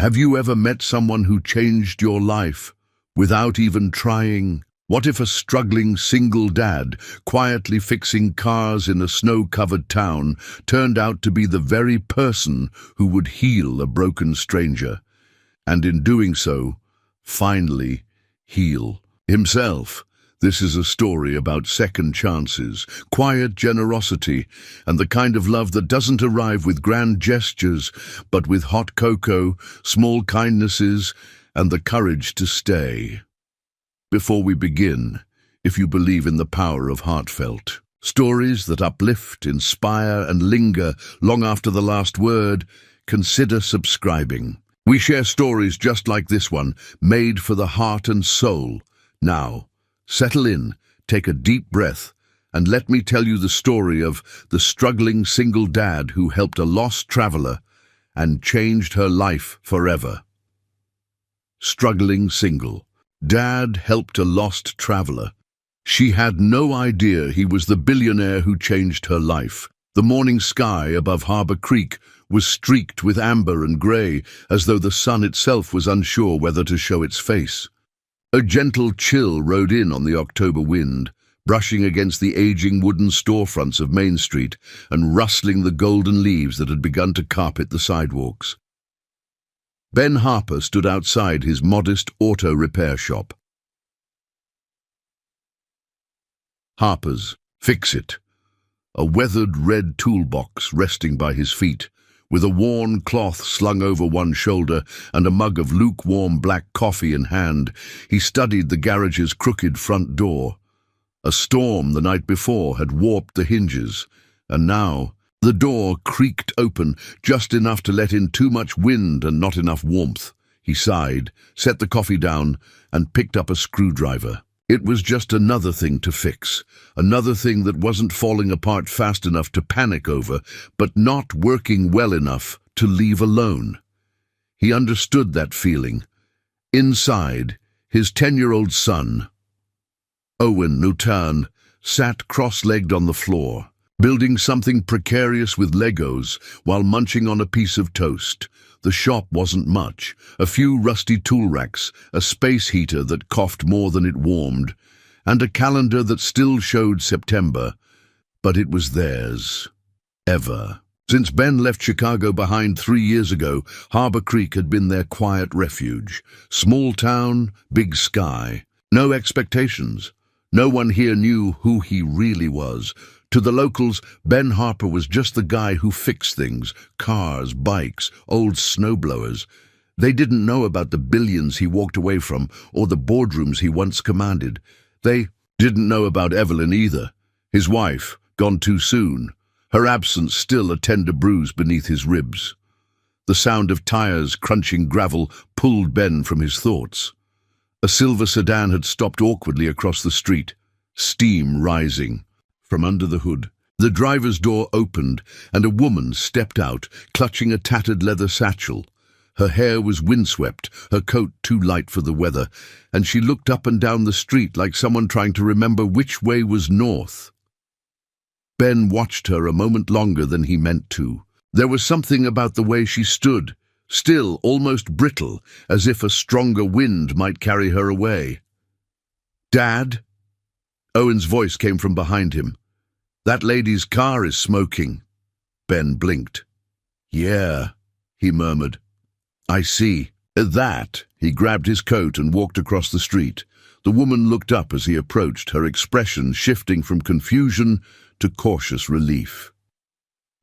Have you ever met someone who changed your life without even trying? What if a struggling single dad, quietly fixing cars in a snow-covered town, turned out to be the very person who would heal a broken stranger, and in doing so, finally heal himself? This is a story about second chances, quiet generosity, and the kind of love that doesn't arrive with grand gestures, but with hot cocoa, small kindnesses, and the courage to stay. Before we begin, if you believe in the power of heartfelt stories that uplift, inspire, and linger long after the last word, consider subscribing. We share stories just like this one, made for the heart and soul. Now, settle in, take a deep breath, and let me tell you the story of the struggling single dad who helped a lost traveler and changed her life forever. Struggling single. Dad helped a lost traveler. She had no idea he was the billionaire who changed her life. The morning sky above Harbor Creek was streaked with amber and grey, as though the sun itself was unsure whether to show its face. A gentle chill rode in on the October wind, brushing against the aging wooden storefronts of Main Street and rustling the golden leaves that had begun to carpet the sidewalks. Ben Harper stood outside his modest auto repair shop. Harper's Fix-It, a weathered red toolbox resting by his feet, with a worn cloth slung over one shoulder and a mug of lukewarm black coffee in hand. He studied the garage's crooked front door. A storm the night before had warped the hinges, and now the door creaked open, just enough to let in too much wind and not enough warmth. He sighed, set the coffee down, and picked up a screwdriver. It was just another thing to fix, another thing that wasn't falling apart fast enough to panic over, but not working well enough to leave alone. He understood that feeling. Inside, his 10-year-old son, Owen Nutan, sat cross-legged on the floor, building something precarious with Legos while munching on a piece of toast. The shop wasn't much, a few rusty tool racks, a space heater that coughed more than it warmed, and a calendar that still showed September, but it was theirs. Ever. Since Ben left Chicago behind 3 years ago, Harbor Creek had been their quiet refuge. Small town, big sky. No expectations. No one here knew who he really was. To the locals, Ben Harper was just the guy who fixed things, cars, bikes, old snowblowers. They didn't know about the billions he walked away from or the boardrooms he once commanded. They didn't know about Evelyn either, his wife, gone too soon, her absence still a tender bruise beneath his ribs. The sound of tires crunching gravel pulled Ben from his thoughts. A silver sedan had stopped awkwardly across the street, steam rising from under the hood. The driver's door opened, and a woman stepped out, clutching a tattered leather satchel. Her hair was windswept, her coat too light for the weather, and she looked up and down the street like someone trying to remember which way was north. Ben watched her a moment longer than he meant to. There was something about the way she stood, still almost brittle, as if a stronger wind might carry her away. "Dad?" Owen's voice came from behind him. "That lady's car is smoking." Ben blinked. "Yeah," he murmured. "I see." At that, he grabbed his coat and walked across the street. The woman looked up as he approached, her expression shifting from confusion to cautious relief.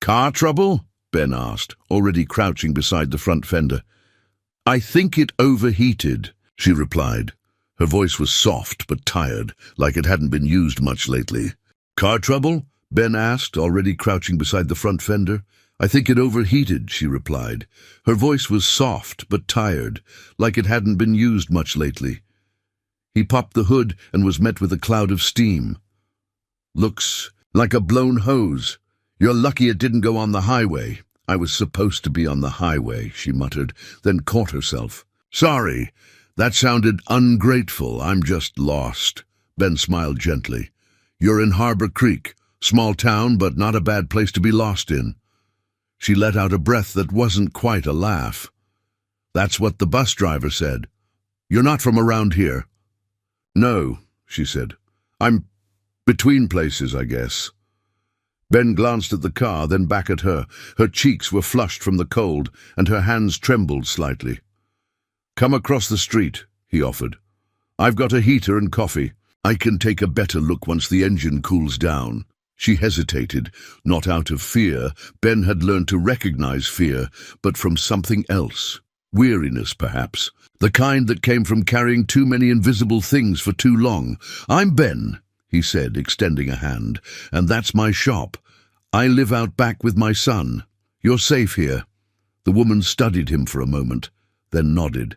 "Car trouble?" Ben asked, already crouching beside the front fender. "I think it overheated," she replied. Her voice was soft but tired, like it hadn't been used much lately. "Car trouble?" Ben asked, already crouching beside the front fender. "I think it overheated," she replied. Her voice was soft but tired, like it hadn't been used much lately. He popped the hood and was met with a cloud of steam. "Looks like a blown hose. You're lucky it didn't go on the highway." "I was supposed to be on the highway," she muttered, then caught herself. "Sorry, that sounded ungrateful. I'm just lost." Ben smiled gently. "You're in Harbor Creek. Small town, but not a bad place to be lost in." She let out a breath that wasn't quite a laugh. That's what the bus driver said. You're not from around here. No, she said. I'm between places, I guess. Ben glanced at the car, then back at her. Her cheeks were flushed from the cold, and her hands trembled slightly. Come across the street, he offered. I've got a heater and coffee. I can take a better look once the engine cools down. She hesitated, not out of fear. Ben had learned to recognize fear, but from something else. Weariness, perhaps. The kind that came from carrying too many invisible things for too long. I'm Ben, he said, extending a hand, and that's my shop. I live out back with my son. You're safe here. The woman studied him for a moment, then nodded.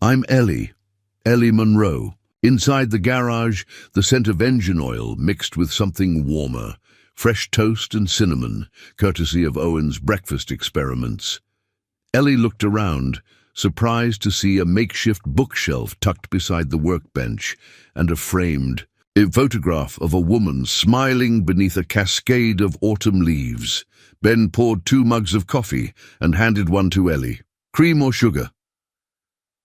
I'm Ellie Monroe. Inside the garage, the scent of engine oil mixed with something warmer, fresh toast and cinnamon, courtesy of Owen's breakfast experiments. Ellie looked around, surprised to see a makeshift bookshelf tucked beside the workbench and a framed photograph of a woman smiling beneath a cascade of autumn leaves. Ben poured 2 mugs of coffee and handed one to Ellie. Cream or sugar?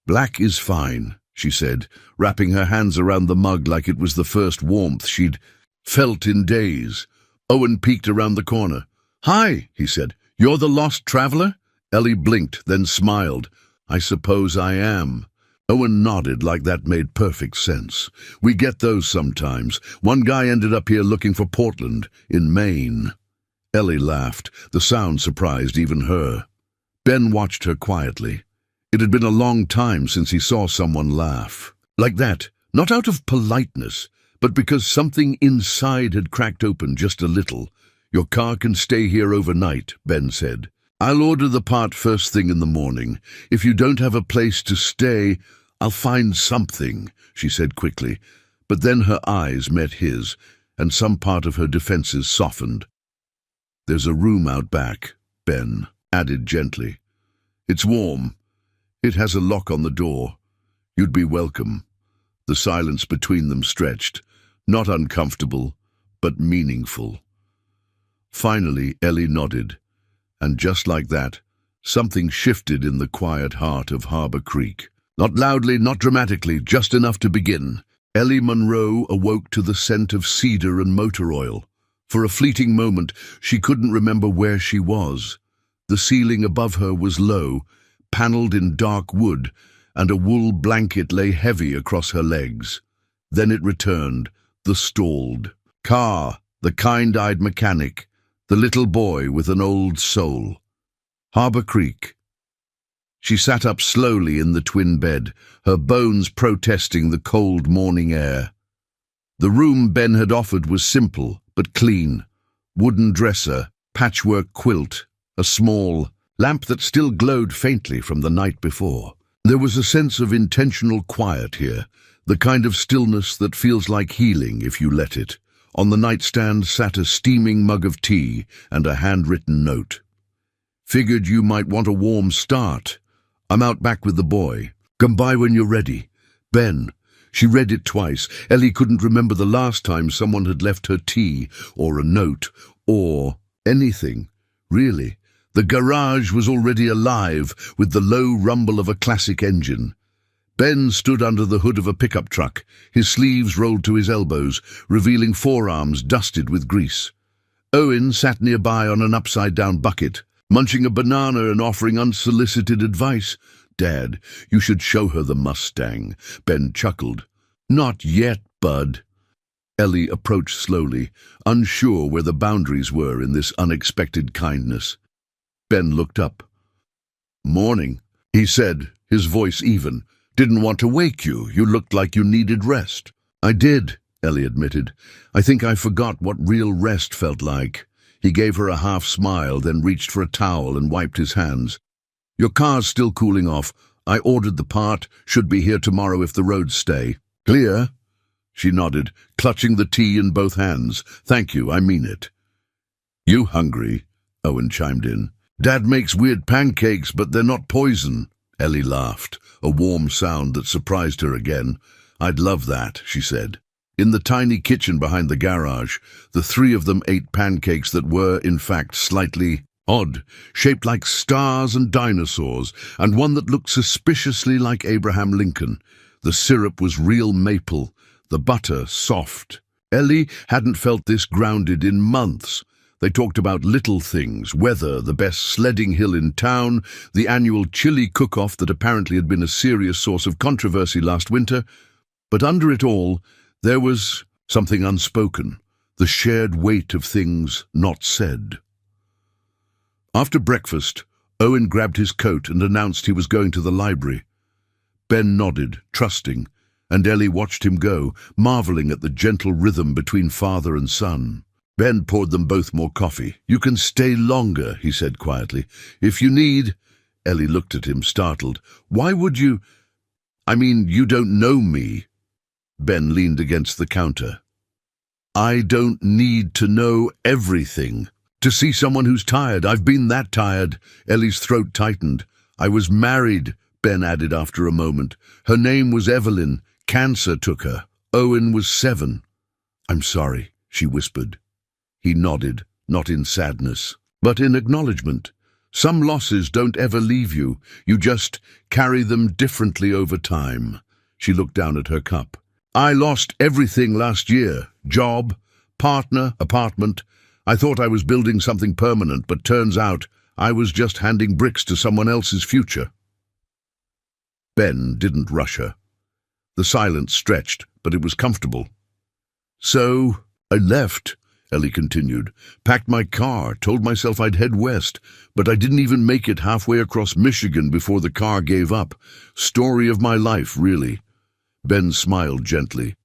Black is fine, she said, wrapping her hands around the mug like it was the first warmth she'd felt in days. Owen peeked around the corner. Hi, he said. You're the lost traveler? Ellie blinked, then smiled. I suppose I am. Owen nodded like that made perfect sense. We get those sometimes. One guy ended up here looking for Portland, in Maine. Ellie laughed. The sound surprised even her. Ben watched her quietly. It had been a long time since he saw someone laugh. Like that, not out of politeness, but because something inside had cracked open just a little. Your car can stay here overnight, Ben said. I'll order the part first thing in the morning. If you don't have a place to stay, I'll find something, she said quickly. But then her eyes met his, and some part of her defenses softened. There's a room out back, Ben added gently. It's warm. It has a lock on the door. You'd be welcome. The silence between them stretched, not uncomfortable, but meaningful. Finally, Ellie nodded, and just like that, something shifted in the quiet heart of Harbor Creek. Not loudly, not dramatically, just enough to begin. Ellie Monroe awoke to the scent of cedar and motor oil. For a fleeting moment, she couldn't remember where she was. The ceiling above her was low, panelled in dark wood, and a wool blanket lay heavy across her legs. Then it returned, the stalled car, the kind-eyed mechanic, the little boy with an old soul. Harbor Creek. She sat up slowly in the twin bed, her bones protesting the cold morning air. The room Ben had offered was simple, but clean. Wooden dresser, patchwork quilt, a small lamp that still glowed faintly from the night before. There was a sense of intentional quiet here, the kind of stillness that feels like healing if you let it. On the nightstand sat a steaming mug of tea and a handwritten note. Figured you might want a warm start. I'm out back with the boy. Come by when you're ready. Ben. She read it twice. Ellie couldn't remember the last time someone had left her tea, or a note, or anything, really. The garage was already alive with the low rumble of a classic engine. Ben stood under the hood of a pickup truck, his sleeves rolled to his elbows, revealing forearms dusted with grease. Owen sat nearby on an upside-down bucket, munching a banana and offering unsolicited advice. Dad, you should show her the Mustang. Ben chuckled. Not yet, bud. Ellie approached slowly, unsure where the boundaries were in this unexpected kindness. Ben looked up. Morning, he said, his voice even. Didn't want to wake you. You looked like you needed rest. I did, Ellie admitted. I think I forgot what real rest felt like. He gave her a half smile, then reached for a towel and wiped his hands. Your car's still cooling off. I ordered the part. Should be here tomorrow if the roads stay. Clear? She nodded, clutching the tea in both hands. Thank you, I mean it. You hungry? Owen chimed in. Dad makes weird pancakes, but they're not poison. Ellie laughed, a warm sound that surprised her again. I'd love that, she said. In the tiny kitchen behind the garage, the 3 of them ate pancakes that were, in fact, slightly odd, shaped like stars and dinosaurs, and one that looked suspiciously like Abraham Lincoln. The syrup was real maple, the butter soft. Ellie hadn't felt this grounded in months. They talked about little things, weather, the best sledding hill in town, the annual chili cook-off that apparently had been a serious source of controversy last winter. But under it all, there was something unspoken, the shared weight of things not said. After breakfast, Owen grabbed his coat and announced he was going to the library. Ben nodded, trusting, and Ellie watched him go, marveling at the gentle rhythm between father and son. Ben poured them both more coffee. "You can stay longer," he said quietly. "If you need—" Ellie looked at him, startled. "Why would you—" "I mean, you don't know me." Ben leaned against the counter. "I don't need to know everything. To see someone who's tired. I've been that tired." Ellie's throat tightened. "I was married," Ben added after a moment. "Her name was Evelyn. Cancer took her. Owen was 7. "I'm sorry," she whispered. He nodded, not in sadness, but in acknowledgement. Some losses don't ever leave you. You just carry them differently over time. She looked down at her cup. "I lost everything last year. Job, partner, apartment. I thought I was building something permanent, but turns out I was just handing bricks to someone else's future." Ben didn't rush her. The silence stretched, but it was comfortable. "So I left," Ellie continued. "Packed my car, told myself I'd head west, but I didn't even make it halfway across Michigan before the car gave up. Story of my life, really." Ben smiled gently.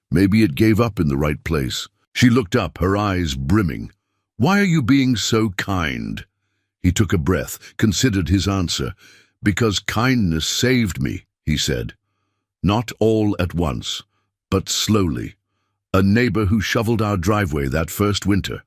"Maybe it gave up in the right place." She looked up, her eyes brimming. "Why are you being so kind?" He took a breath, considered his answer. "Because kindness saved me," he said. "Not all at once, but slowly. A neighbor who shoveled our driveway that first winter.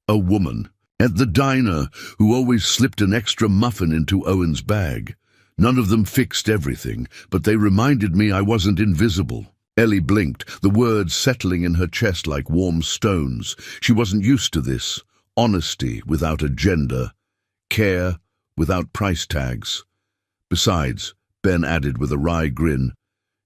A woman at the diner who always slipped an extra muffin into Owen's bag. None of them fixed everything, but they reminded me I wasn't invisible." Ellie blinked, the words settling in her chest like warm stones. She wasn't used to this. Honesty without agenda. Care without price tags. "Besides," Ben added with a wry grin,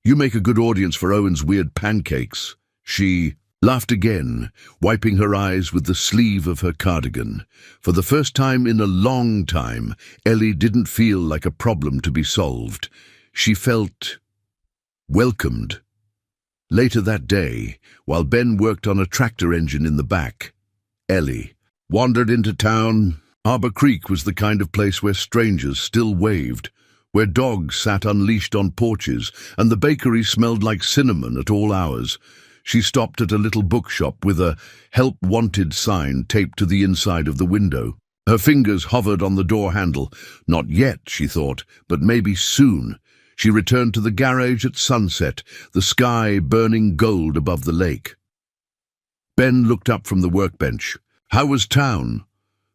"you make a good audience for Owen's weird pancakes." She laughed again, wiping her eyes with the sleeve of her cardigan. For the first time in a long time, Ellie didn't feel like a problem to be solved. She felt welcomed. Later that day, while Ben worked on a tractor engine in the back, Ellie wandered into town. Arbor Creek was the kind of place where strangers still waved, where dogs sat unleashed on porches, and the bakery smelled like cinnamon at all hours. She stopped at a little bookshop with a "Help Wanted" sign taped to the inside of the window. Her fingers hovered on the door handle. Not yet, she thought, but maybe soon. She returned to the garage at sunset, the sky burning gold above the lake. Ben looked up from the workbench. "How was town?"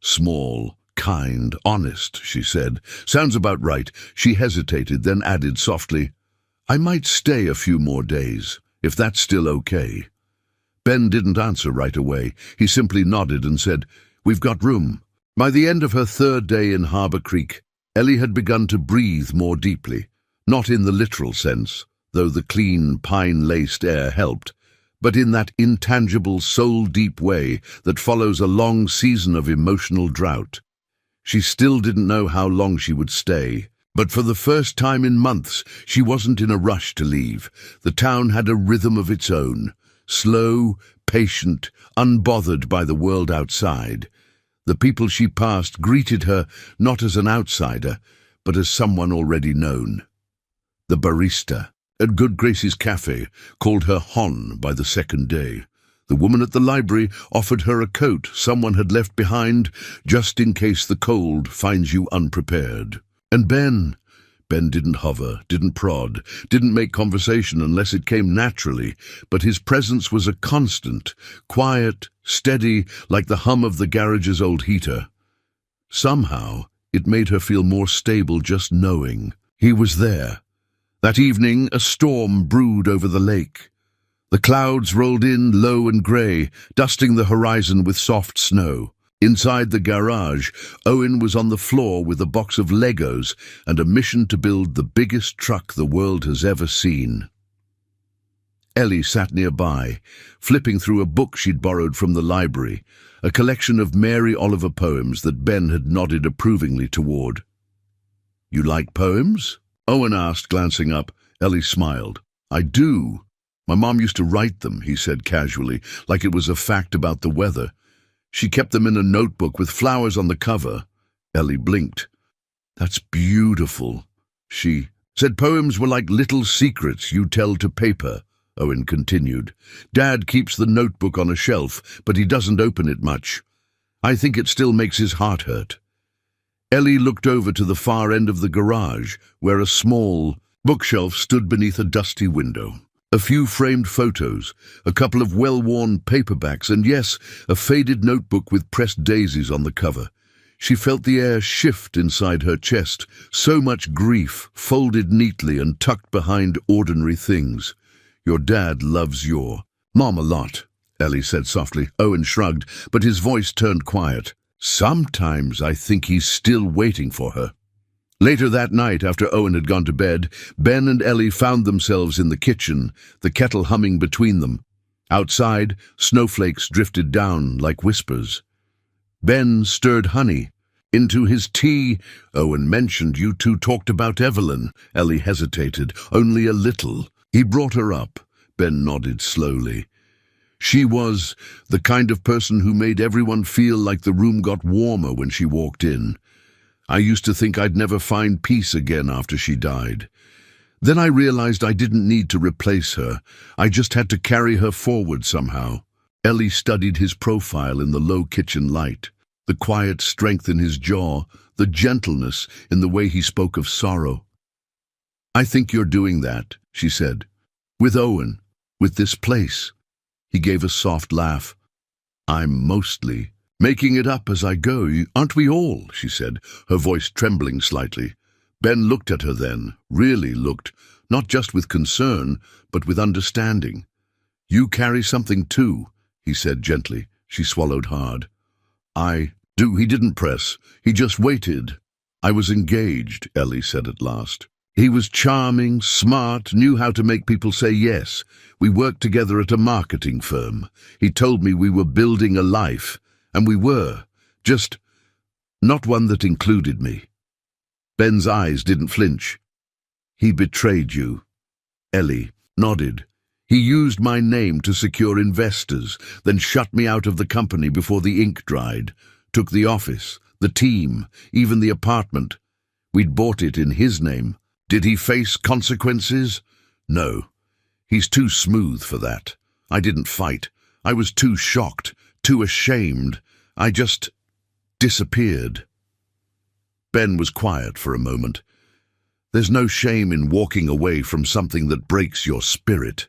"Small, kind, honest," she said. "Sounds about right." She hesitated, then added softly, "I might stay a few more days, if that's still okay." Ben didn't answer right away. He simply nodded and said, "We've got room." By the end of her 3rd day in Harbor Creek, Ellie had begun to breathe more deeply. Not in the literal sense, though the clean, pine-laced air helped, but in that intangible, soul-deep way that follows a long season of emotional drought. She still didn't know how long she would stay, but for the first time in months, she wasn't in a rush to leave. The town had a rhythm of its own, slow, patient, unbothered by the world outside. The people she passed greeted her not as an outsider, but as someone already known. The barista at Good Gracie's cafe called her Hon by the 2nd day. The woman at the library offered her a coat someone had left behind just in case the cold finds you unprepared. And Ben didn't hover, didn't prod, didn't make conversation unless it came naturally, but his presence was a constant, quiet, steady, like the hum of the garage's old heater. Somehow, it made her feel more stable just knowing he was there. That evening, a storm brewed over the lake. The clouds rolled in low and grey, dusting the horizon with soft snow. Inside the garage, Owen was on the floor with a box of Legos and a mission to build the biggest truck the world has ever seen. Ellie sat nearby, flipping through a book she'd borrowed from the library, a collection of Mary Oliver poems that Ben had nodded approvingly toward. "You like poems?" Owen asked, glancing up. Ellie smiled. "I do. My mom used to write them," he said casually, like it was a fact about the weather. "She kept them in a notebook with flowers on the cover." Ellie blinked. "That's beautiful." She said poems were like little secrets you tell to paper, Owen continued. "Dad keeps the notebook on a shelf, but he doesn't open it much. I think it still makes his heart hurt." Ellie looked over to the far end of the garage, where a small bookshelf stood beneath a dusty window. A few framed photos, a couple of well-worn paperbacks, and yes, a faded notebook with pressed daisies on the cover. She felt the air shift inside her chest, so much grief folded neatly and tucked behind ordinary things. "Your dad loves your mom a lot," Ellie said softly. Owen shrugged, but his voice turned quiet. "Sometimes I think he's still waiting for her." Later that night, after Owen had gone to bed, Ben and Ellie found themselves in the kitchen, the kettle humming between them. Outside, snowflakes drifted down like whispers. Ben stirred honey into his tea. "Owen mentioned you two talked about Evelyn." Ellie hesitated. "Only a little." "He brought her up." Ben nodded slowly. "She was the kind of person who made everyone feel like the room got warmer when she walked in. I used to think I'd never find peace again after she died. Then I realized I didn't need to replace her. I just had to carry her forward somehow." Ellie studied his profile in the low kitchen light, the quiet strength in his jaw, the gentleness in the way he spoke of sorrow. "I think you're doing that," she said. "With Owen, with this place." He gave a soft laugh. "I'm mostly making it up as I go, aren't we all?" she said, her voice trembling slightly. Ben looked at her then, really looked, not just with concern, but with understanding. "You carry something too," he said gently. She swallowed hard. "I do." He didn't press. He just waited. "I was engaged," Ellie said at last. "He was charming, smart, knew how to make people say yes. We worked together at a marketing firm. He told me we were building a life. And we were, just not one that included me." Ben's eyes didn't flinch. "He betrayed you." Ellie nodded. "He used my name to secure investors, then shut me out of the company before the ink dried. Took the office, the team, even the apartment. We'd bought it in his name. Did he face consequences? No. He's too smooth for that. I didn't fight. I was too shocked, too ashamed. I just disappeared." Ben was quiet for a moment. "There's no shame in walking away from something that breaks your spirit."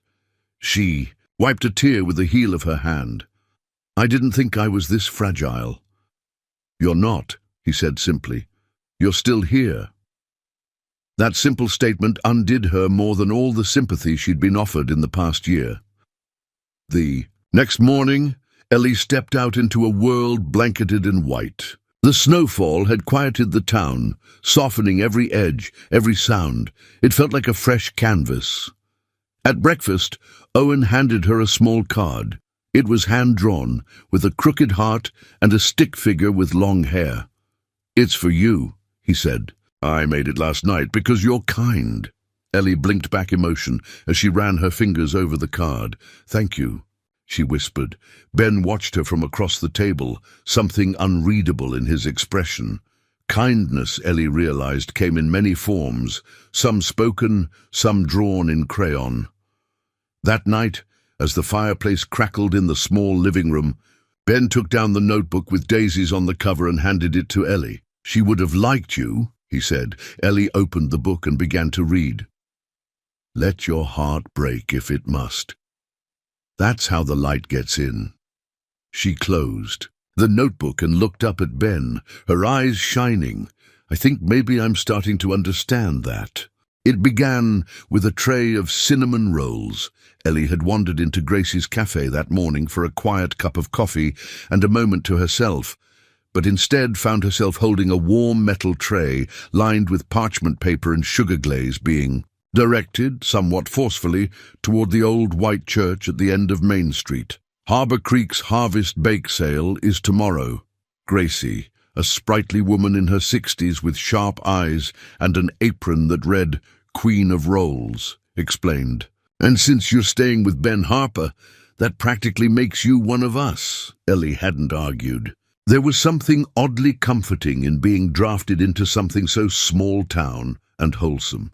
She wiped a tear with the heel of her hand. "I didn't think I was this fragile." "You're not," he said simply. "You're still here." That simple statement undid her more than all the sympathy she'd been offered in the past year. The next morning, Ellie stepped out into a world blanketed in white. The snowfall had quieted the town, softening every edge, every sound. It felt like a fresh canvas. At breakfast, Owen handed her a small card. It was hand-drawn, with a crooked heart and a stick figure with long hair. "It's for you," he said. "I made it last night because you're kind." Ellie blinked back emotion as she ran her fingers over the card. "Thank you," she whispered. Ben watched her from across the table, something unreadable in his expression. Kindness, Ellie realized, came in many forms, some spoken, some drawn in crayon. That night, as the fireplace crackled in the small living room, Ben took down the notebook with daisies on the cover and handed it to Ellie. "She would have liked you," he said. Ellie opened the book and began to read. "Let your heart break if it must. That's how the light gets in." She closed the notebook and looked up at Ben, her eyes shining. "I think maybe I'm starting to understand that." It began with a tray of cinnamon rolls. Ellie had wandered into Gracie's cafe that morning for a quiet cup of coffee and a moment to herself. but instead found herself holding a warm metal tray lined with parchment paper and sugar glaze being directed, somewhat forcefully, toward the old white church at the end of Main Street. Harbor Creek's harvest bake sale is tomorrow. Gracie, a sprightly woman in her 60s with sharp eyes and an apron that read Queen of Rolls, explained. And since you're staying with Ben Harper, that practically makes you one of us, Ellie hadn't argued. There was something oddly comforting in being drafted into something so small town and wholesome.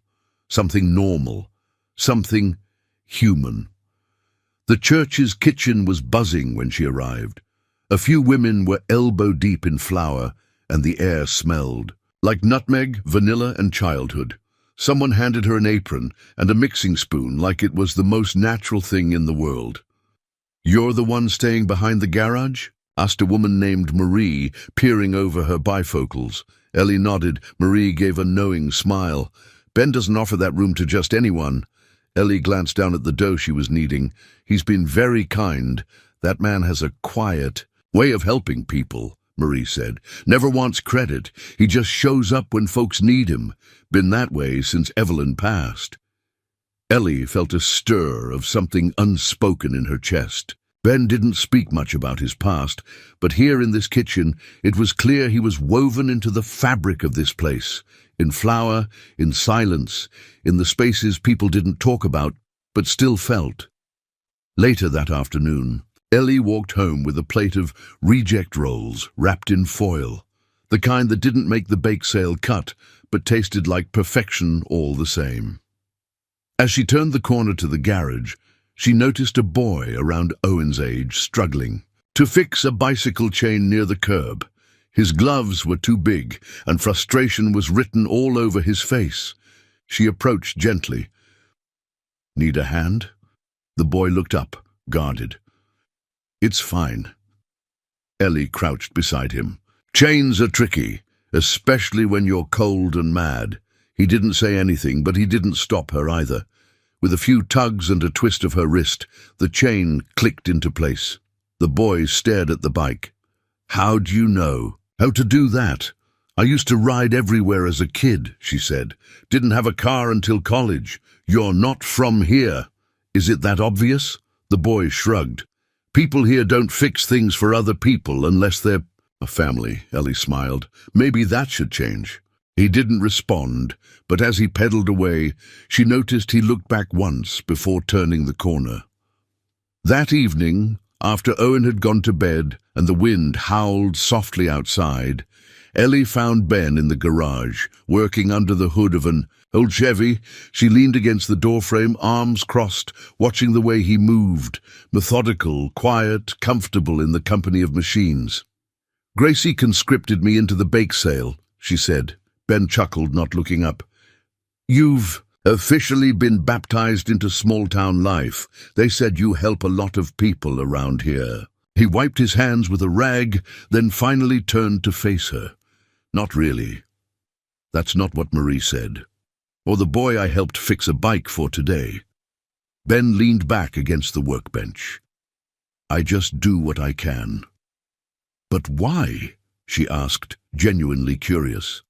Something normal. Something human. The church's kitchen was buzzing when she arrived. A few women were elbow-deep in flour, and the air smelled like nutmeg, vanilla, and childhood. Someone handed her an apron and a mixing spoon like it was the most natural thing in the world. "You're the one staying behind the garage?" asked a woman named Marie, peering over her bifocals. Ellie nodded. Marie gave a knowing smile. "Ben doesn't offer that room to just anyone." Ellie glanced down at the dough she was kneading. "He's been very kind. That man has a quiet way of helping people," Marie said. "Never wants credit. He just shows up when folks need him. Been that way since Evelyn passed." Ellie felt a stir of something unspoken in her chest. Ben didn't speak much about his past, but here in this kitchen it was clear he was woven into the fabric of this place, in flour, in silence, in the spaces people didn't talk about, but still felt. Later that afternoon, Ellie walked home with a plate of reject rolls wrapped in foil, the kind that didn't make the bake sale cut, but tasted like perfection all the same. As she turned the corner to the garage, she noticed a boy around Owen's age struggling to fix a bicycle chain near the curb. His gloves were too big, and frustration was written all over his face. She approached gently. "Need a hand?" The boy looked up, guarded. "It's fine." Ellie crouched beside him. "Chains are tricky, especially when you're cold and mad." He didn't say anything, but he didn't stop her either. With a few tugs and a twist of her wrist, the chain clicked into place. The boy stared at the bike. "How do you know how to do that?" "I used to ride everywhere as a kid," she said. "Didn't have a car until college." "You're not from here. Is it that obvious?" The boy shrugged. "People here don't fix things for other people unless they're a family," Ellie smiled. "Maybe that should change." He didn't respond, but as he pedaled away, she noticed he looked back once before turning the corner. That evening, after Owen had gone to bed and the wind howled softly outside, Ellie found Ben in the garage, working under the hood of an old Chevy. She leaned against the doorframe, arms crossed, watching the way he moved, methodical, quiet, comfortable in the company of machines. "Gracie conscripted me into the bake sale," she said. Ben chuckled, not looking up. "You've officially been baptized into small-town life. They said you help a lot of people around here." He wiped his hands with a rag, then finally turned to face her. "Not really. That's not what Marie said. Or the boy I helped fix a bike for today." Ben leaned back against the workbench. "I just do what I can." "But why?" she asked, genuinely curious.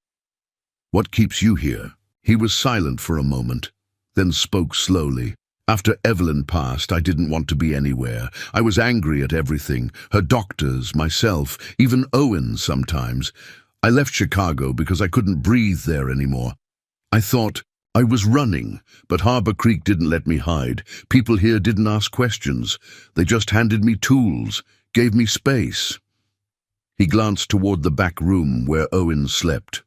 "What keeps you here?" He was silent for a moment, then spoke slowly. "After Evelyn passed, I didn't want to be anywhere. I was angry at everything, her doctors, myself, even Owen sometimes. I left Chicago because I couldn't breathe there anymore. I thought I was running, but Harbor Creek didn't let me hide. People here didn't ask questions. They just handed me tools, gave me space." He glanced toward the back room where Owen slept.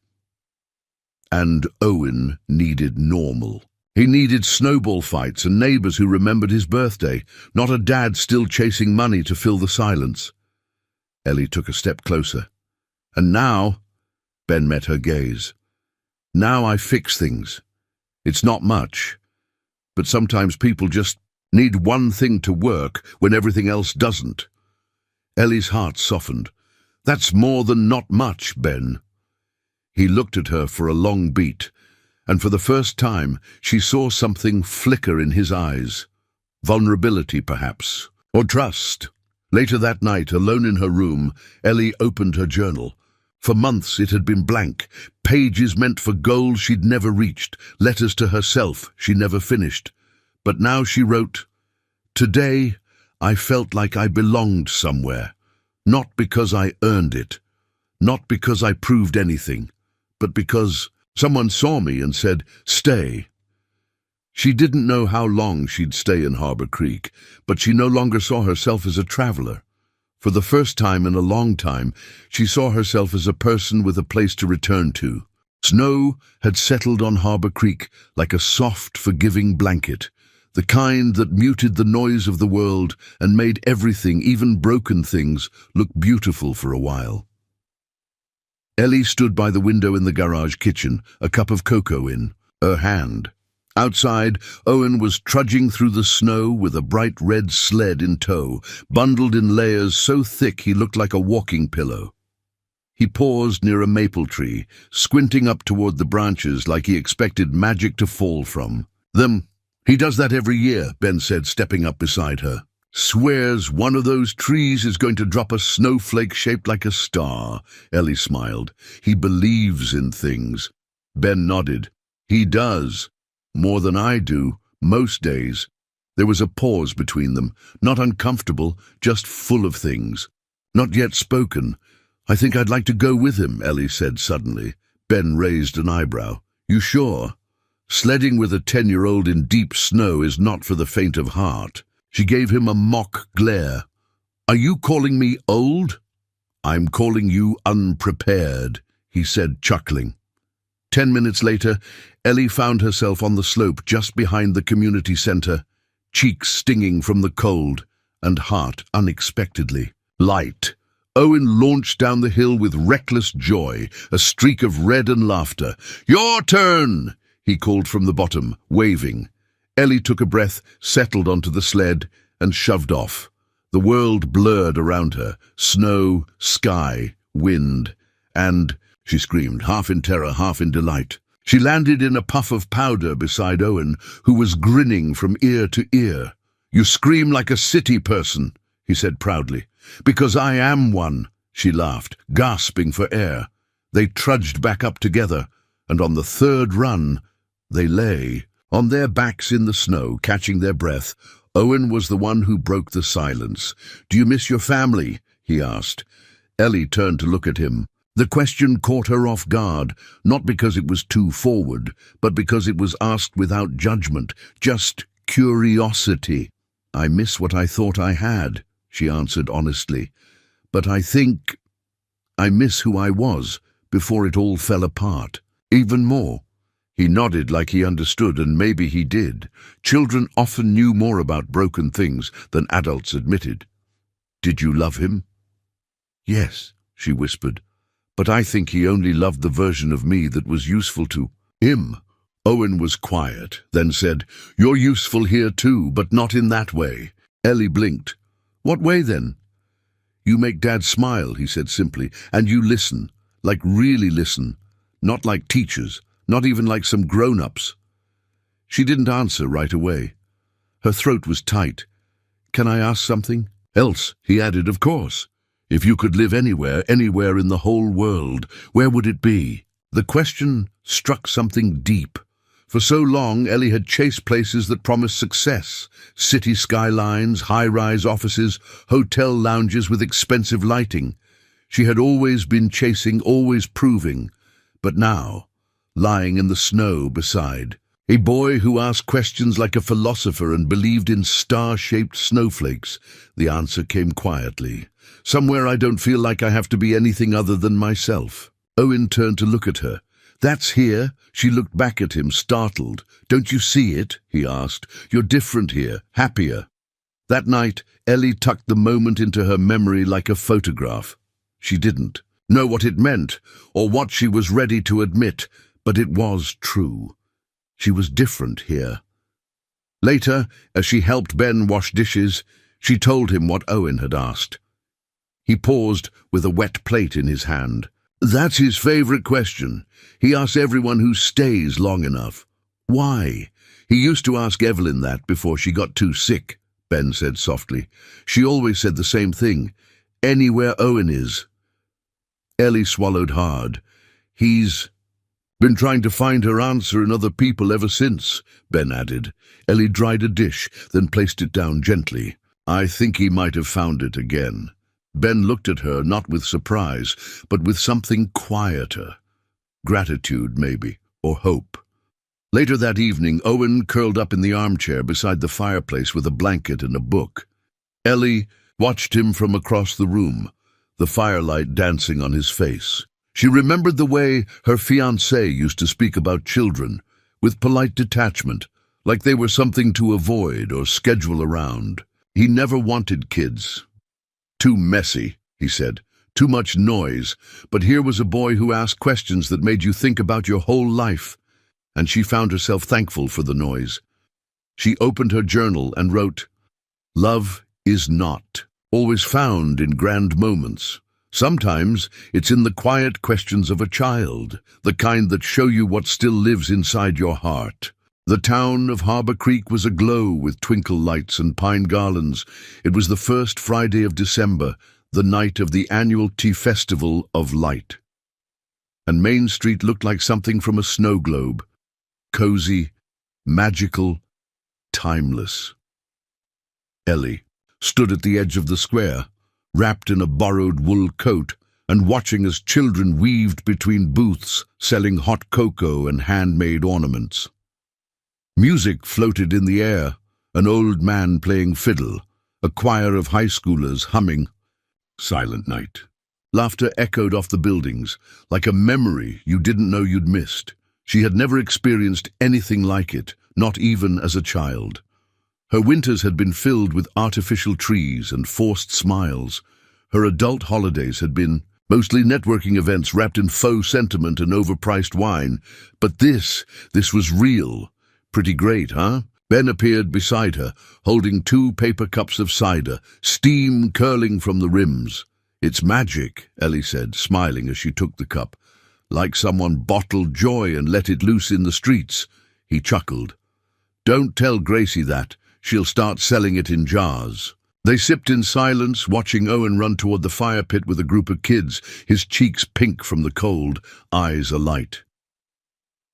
And Owen needed normal. He needed snowball fights and neighbors who remembered his birthday, not a dad still chasing money to fill the silence. Ellie took a step closer. "And now," Ben met her gaze, "now I fix things. It's not much, but sometimes people just need one thing to work when everything else doesn't." Ellie's heart softened. "That's more than not much, Ben." He looked at her for a long beat, and for the first time she saw something flicker in his eyes. Vulnerability, perhaps, or trust. Later that night, alone in her room, Ellie opened her journal. For months it had been blank, pages meant for goals she'd never reached, letters to herself she never finished. But now she wrote, "Today, I felt like I belonged somewhere, not because I earned it, not because I proved anything, but because someone saw me and said, 'Stay.'" She didn't know how long she'd stay in Harbor Creek, but she no longer saw herself as a traveler. For the first time in a long time, she saw herself as a person with a place to return to. Snow had settled on Harbor Creek like a soft, forgiving blanket, the kind that muted the noise of the world and made everything, even broken things, look beautiful for a while. Ellie stood by the window in the garage kitchen, a cup of cocoa in her hand. Outside, Owen was trudging through the snow with a bright red sled in tow, bundled in layers so thick he looked like a walking pillow. He paused near a maple tree, squinting up toward the branches like he expected magic to fall from them. "He does that every year," Ben said, stepping up beside her. "Swears one of those trees is going to drop a snowflake shaped like a star," Ellie smiled. "He believes in things." Ben nodded. "He does. More than I do, most days." There was a pause between them, not uncomfortable, just full of things. "Not yet spoken. I think I'd like to go with him," Ellie said suddenly. Ben raised an eyebrow. "You sure? Sledding with a 10-year-old in deep snow is not for the faint of heart." She gave him a mock glare. "Are you calling me old?" "I'm calling you unprepared," he said, chuckling. 10 minutes later, Ellie found herself on the slope just behind the community center, cheeks stinging from the cold and heart unexpectedly light. Owen launched down the hill with reckless joy, a streak of red and laughter. "Your turn!" he called from the bottom, waving. Ellie took a breath, settled onto the sled, and shoved off. The world blurred around her, snow, sky, wind, and she screamed, half in terror, half in delight. She landed in a puff of powder beside Owen, who was grinning from ear to ear. "You scream like a city person," he said proudly. "Because I am one," she laughed, gasping for air. They trudged back up together, and on the third run, they lay on their backs in the snow, catching their breath. Owen was the one who broke the silence. "Do you miss your family?" he asked. Ellie turned to look at him. The question caught her off guard, not because it was too forward, but because it was asked without judgment, just curiosity. "I miss what I thought I had," she answered honestly. "But I think I miss who I was before it all fell apart. Even more." He nodded like he understood, and maybe he did. Children often knew more about broken things than adults admitted. "Did you love him?" "Yes," she whispered. "But I think he only loved the version of me that was useful to him." Owen was quiet, then said, "You're useful here too, but not in that way." Ellie blinked. "What way then?" "You make Dad smile," he said simply, "and you listen, like really listen, not like teachers, not even like some grown-ups." She didn't answer right away. Her throat was tight. "Can I ask something else?" he added. "Of course. If you could live anywhere, anywhere in the whole world, where would it be?" The question struck something deep. For so long, Ellie had chased places that promised success. City skylines, high-rise offices, hotel lounges with expensive lighting. She had always been chasing, always proving. But now, lying in the snow beside a boy who asked questions like a philosopher and believed in star-shaped snowflakes, the answer came quietly. "Somewhere I don't feel like I have to be anything other than myself." Owen turned to look at her. "That's here?" She looked back at him, startled. "Don't you see it?" he asked. "You're different here, happier." That night, Ellie tucked the moment into her memory like a photograph. She didn't know what it meant, or what she was ready to admit, but it was true. She was different here. Later, as she helped Ben wash dishes, she told him what Owen had asked. He paused with a wet plate in his hand. "That's his favorite question. He asks everyone who stays long enough. Why? He used to ask Evelyn that before she got too sick," Ben said softly. She always said the same thing. Anywhere Owen is. Ellie swallowed hard. He's been trying to find her answer in other people ever since, Ben added. Ellie dried a dish, then placed it down gently. I think he might have found it again. Ben looked at her, not with surprise, but with something quieter. Gratitude, maybe, or hope. Later that evening, Owen curled up in the armchair beside the fireplace with a blanket and a book. Ellie watched him from across the room, the firelight dancing on his face. She remembered the way her fiancé used to speak about children, with polite detachment, like they were something to avoid or schedule around. He never wanted kids. Too messy, he said. Too much noise. But here was a boy who asked questions that made you think about your whole life. And she found herself thankful for the noise. She opened her journal and wrote, "Love is not always found in grand moments. Sometimes it's in the quiet questions of a child, the kind that show you what still lives inside your heart." The town of Harbor Creek was aglow with twinkle lights and pine garlands. It was the first Friday of December, the night of the annual Tea Festival of Light. And Main Street looked like something from a snow globe. Cozy, magical, timeless. Ellie stood at the edge of the square, wrapped in a borrowed wool coat, and watching as children weaved between booths selling hot cocoa and handmade ornaments. Music floated in the air, an old man playing fiddle, a choir of high schoolers humming. Silent night. Laughter echoed off the buildings, like a memory you didn't know you'd missed. She had never experienced anything like it, not even as a child. Her winters had been filled with artificial trees and forced smiles. Her adult holidays had been mostly networking events wrapped in faux sentiment and overpriced wine. But this was real. Pretty great, huh? Ben appeared beside her, holding 2 paper cups of cider, steam curling from the rims. "It's magic," Ellie said, smiling as she took the cup. "Like someone bottled joy and let it loose in the streets." He chuckled. "Don't tell Gracie that. She'll start selling it in jars." They sipped in silence, watching Owen run toward the fire pit with a group of kids, his cheeks pink from the cold, eyes alight.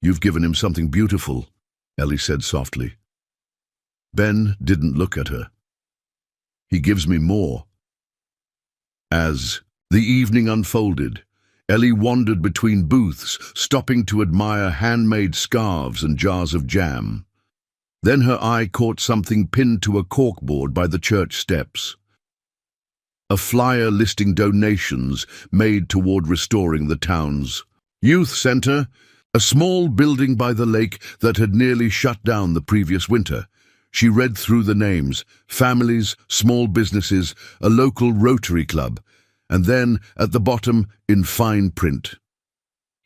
"You've given him something beautiful," Ellie said softly. Ben didn't look at her. "He gives me more." As the evening unfolded, Ellie wandered between booths, stopping to admire handmade scarves and jars of jam. Then her eye caught something pinned to a corkboard by the church steps. A flyer listing donations made toward restoring the town's youth center, a small building by the lake that had nearly shut down the previous winter. She read through the names: families, small businesses, a local Rotary Club, and then, at the bottom, in fine print,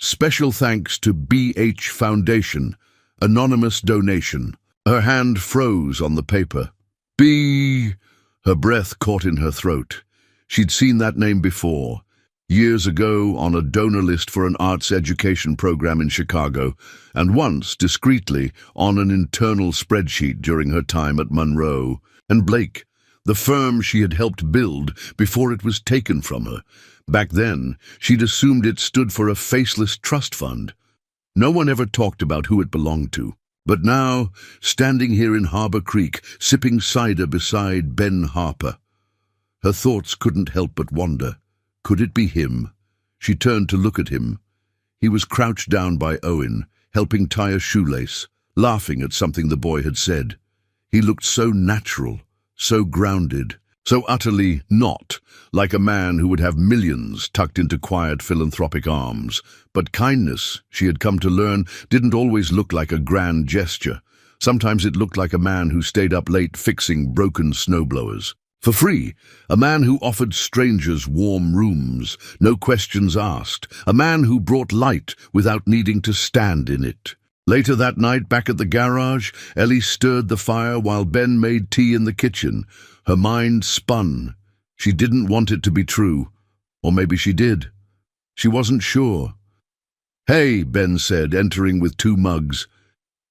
"Special thanks to BH Foundation, anonymous donation." Her hand froze on the paper. B. Her breath caught in her throat. She'd seen that name before, years ago on a donor list for an arts education program in Chicago, and once, discreetly, on an internal spreadsheet during her time at Monroe. And Blake, the firm she had helped build before it was taken from her. Back then, she'd assumed it stood for a faceless trust fund. No one ever talked about who it belonged to. But now, standing here in Harbor Creek, sipping cider beside Ben Harper, her thoughts couldn't help but wonder. Could it be him? She turned to look at him. He was crouched down by Owen, helping tie a shoelace, laughing at something the boy had said. He looked so natural, so grounded, so utterly not like a man who would have millions tucked into quiet philanthropic arms. But kindness, she had come to learn, didn't always look like a grand gesture. Sometimes it looked like a man who stayed up late fixing broken snowblowers. For free, a man who offered strangers warm rooms, no questions asked, a man who brought light without needing to stand in it. Later that night, back at the garage, Ellie stirred the fire while Ben made tea in the kitchen. Her mind spun. She didn't want it to be true. Or maybe she did. She wasn't sure. "Hey," Ben said, entering with 2 mugs.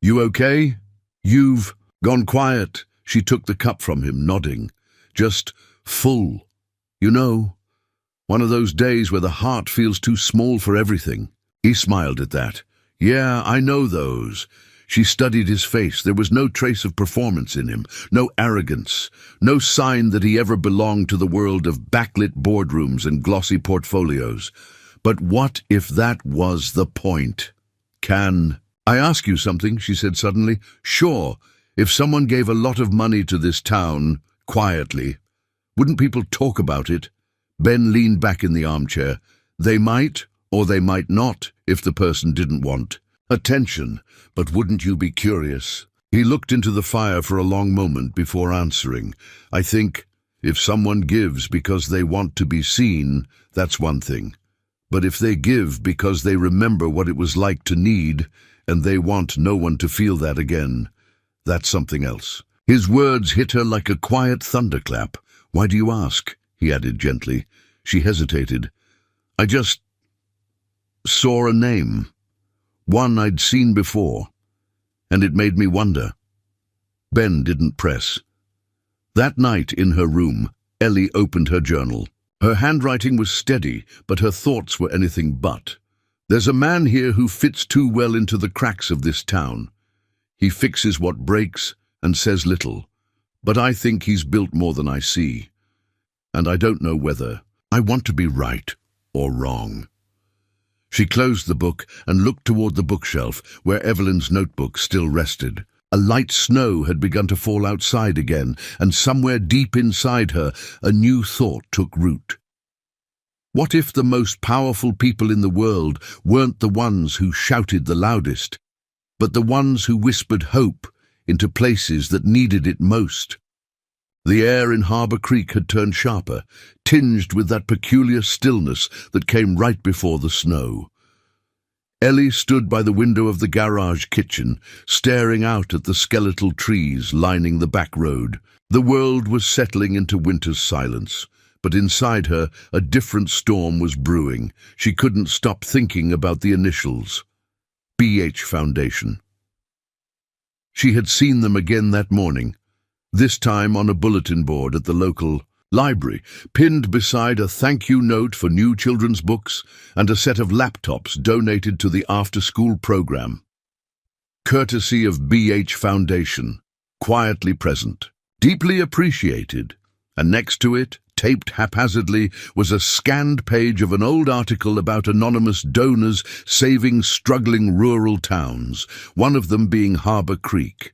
"You okay? You've gone quiet," She took the cup from him, nodding. Just full. You know, one of those days where the heart feels too small for everything. He smiled at that. Yeah, I know those. She studied his face. There was no trace of performance in him, no arrogance, no sign that he ever belonged to the world of backlit boardrooms and glossy portfolios. But what if that was the point? Can I ask you something? She said suddenly. Sure, if someone gave a lot of money to this town, quietly, wouldn't people talk about it? Ben leaned back in the armchair. They might, or they might not, if the person didn't want attention, but wouldn't you be curious? He looked into the fire for a long moment before answering. I think if someone gives because they want to be seen, that's one thing. But if they give because they remember what it was like to need, and they want no one to feel that again, that's something else. His words hit her like a quiet thunderclap. Why do you ask? He added gently. She hesitated. I just saw a name. One I'd seen before, and it made me wonder. Ben didn't press. That night in her room, Ellie opened her journal. Her handwriting was steady, but her thoughts were anything but. There's a man here who fits too well into the cracks of this town. He fixes what breaks and says little, but I think he's built more than I see. And I don't know whether I want to be right or wrong. She closed the book and looked toward the bookshelf where Evelyn's notebook still rested. A light snow had begun to fall outside again, and somewhere deep inside her, a new thought took root. What if the most powerful people in the world weren't the ones who shouted the loudest, but the ones who whispered hope into places that needed it most? The air in Harbour Creek had turned sharper, tinged with that peculiar stillness that came right before the snow. Ellie stood by the window of the garage kitchen, staring out at the skeletal trees lining the back road. The world was settling into winter's silence, but inside her a different storm was brewing. She couldn't stop thinking about the initials. BH Foundation. She had seen them again that morning, this time on a bulletin board at the local library, pinned beside a thank you note for new children's books and a set of laptops donated to the after-school program. Courtesy of BH Foundation, quietly present, deeply appreciated, and next to it, taped haphazardly, was a scanned page of an old article about anonymous donors saving struggling rural towns, one of them being Harbour Creek.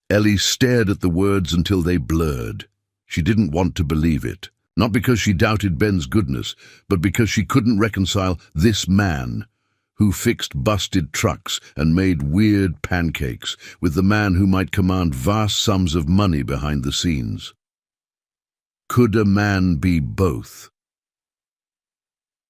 Ellie stared at the words until they blurred. She didn't want to believe it, not because she doubted Ben's goodness, but because she couldn't reconcile this man, who fixed busted trucks and made weird pancakes, with the man who might command vast sums of money behind the scenes. Could a man be both?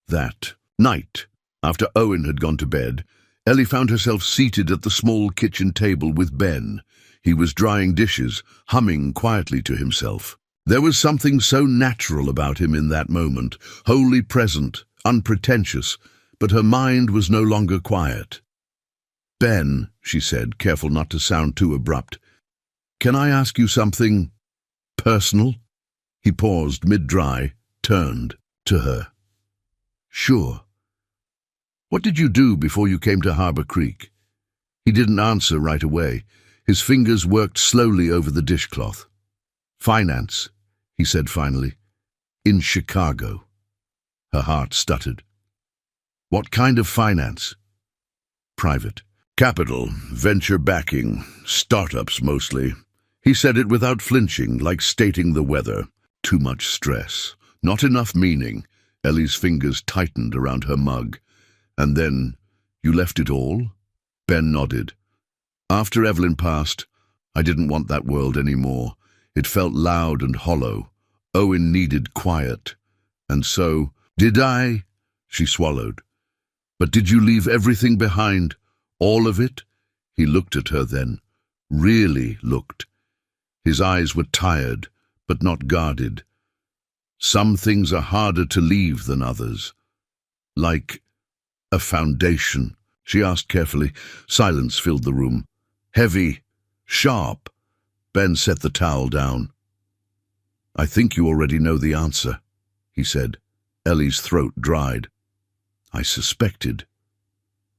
That night, after Owen had gone to bed, Ellie found herself seated at the small kitchen table with Ben. He was drying dishes, humming quietly to himself. There was something so natural about him in that moment, wholly present, unpretentious, but her mind was no longer quiet. Ben, she said, careful not to sound too abrupt, can I ask you something personal? He paused mid-dry, turned to her. Sure. What did you do before you came to Harbour Creek? He didn't answer right away. His fingers worked slowly over the dishcloth. Finance, he said finally. In Chicago. Her heart stuttered. What kind of finance? Private. Capital, venture backing, startups mostly. He said it without flinching, like stating the weather. Too much stress. Not enough meaning. Ellie's fingers tightened around her mug. And then, you left it all? Ben nodded. After Evelyn passed, I didn't want that world anymore. It felt loud and hollow. Owen needed quiet. And so, did I? She swallowed. But did you leave everything behind? All of it? He looked at her then. Really looked. His eyes were tired, but not guarded. Some things are harder to leave than others. Like a foundation, she asked carefully. Silence filled the room. Heavy, sharp, Ben set the towel down. "I think you already know the answer," he said. Ellie's throat dried. "I suspected,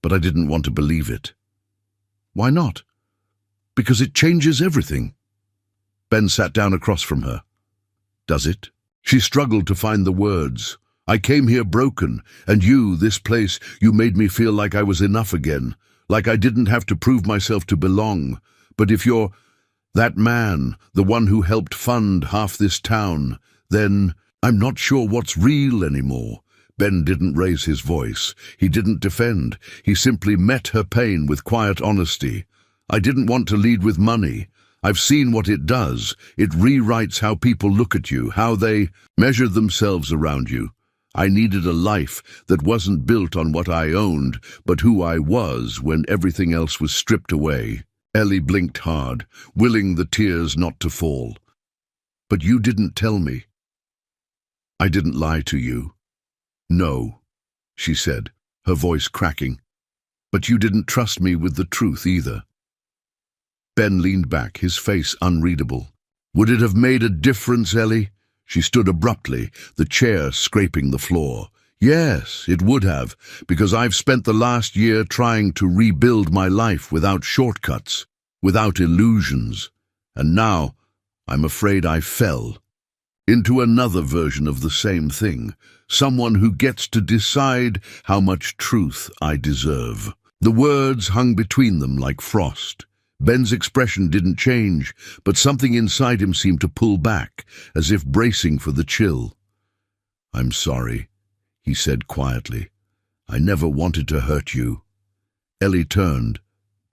but I didn't want to believe it." "Why not?" "Because it changes everything." Ben sat down across from her. "Does it?" She struggled to find the words. "I came here broken, and you, this place, you made me feel like I was enough again, like I didn't have to prove myself to belong. But if you're that man, the one who helped fund half this town, then I'm not sure what's real anymore." Ben didn't raise his voice. He didn't defend. He simply met her pain with quiet honesty. "I didn't want to lead with money. I've seen what it does. It rewrites how people look at you, how they measure themselves around you. I needed a life that wasn't built on what I owned, but who I was when everything else was stripped away." Ellie blinked hard, willing the tears not to fall. "But you didn't tell me." "I didn't lie to you." "No," she said, her voice cracking. "But you didn't trust me with the truth either." Ben leaned back, his face unreadable. "Would it have made a difference, Ellie?" She stood abruptly, the chair scraping the floor. "Yes, it would have, because I've spent the last year trying to rebuild my life without shortcuts, without illusions. And now, I'm afraid I fell into another version of the same thing, someone who gets to decide how much truth I deserve." The words hung between them like frost. Ben's expression didn't change, but something inside him seemed to pull back, as if bracing for the chill. "I'm sorry," he said quietly. "I never wanted to hurt you." Ellie turned,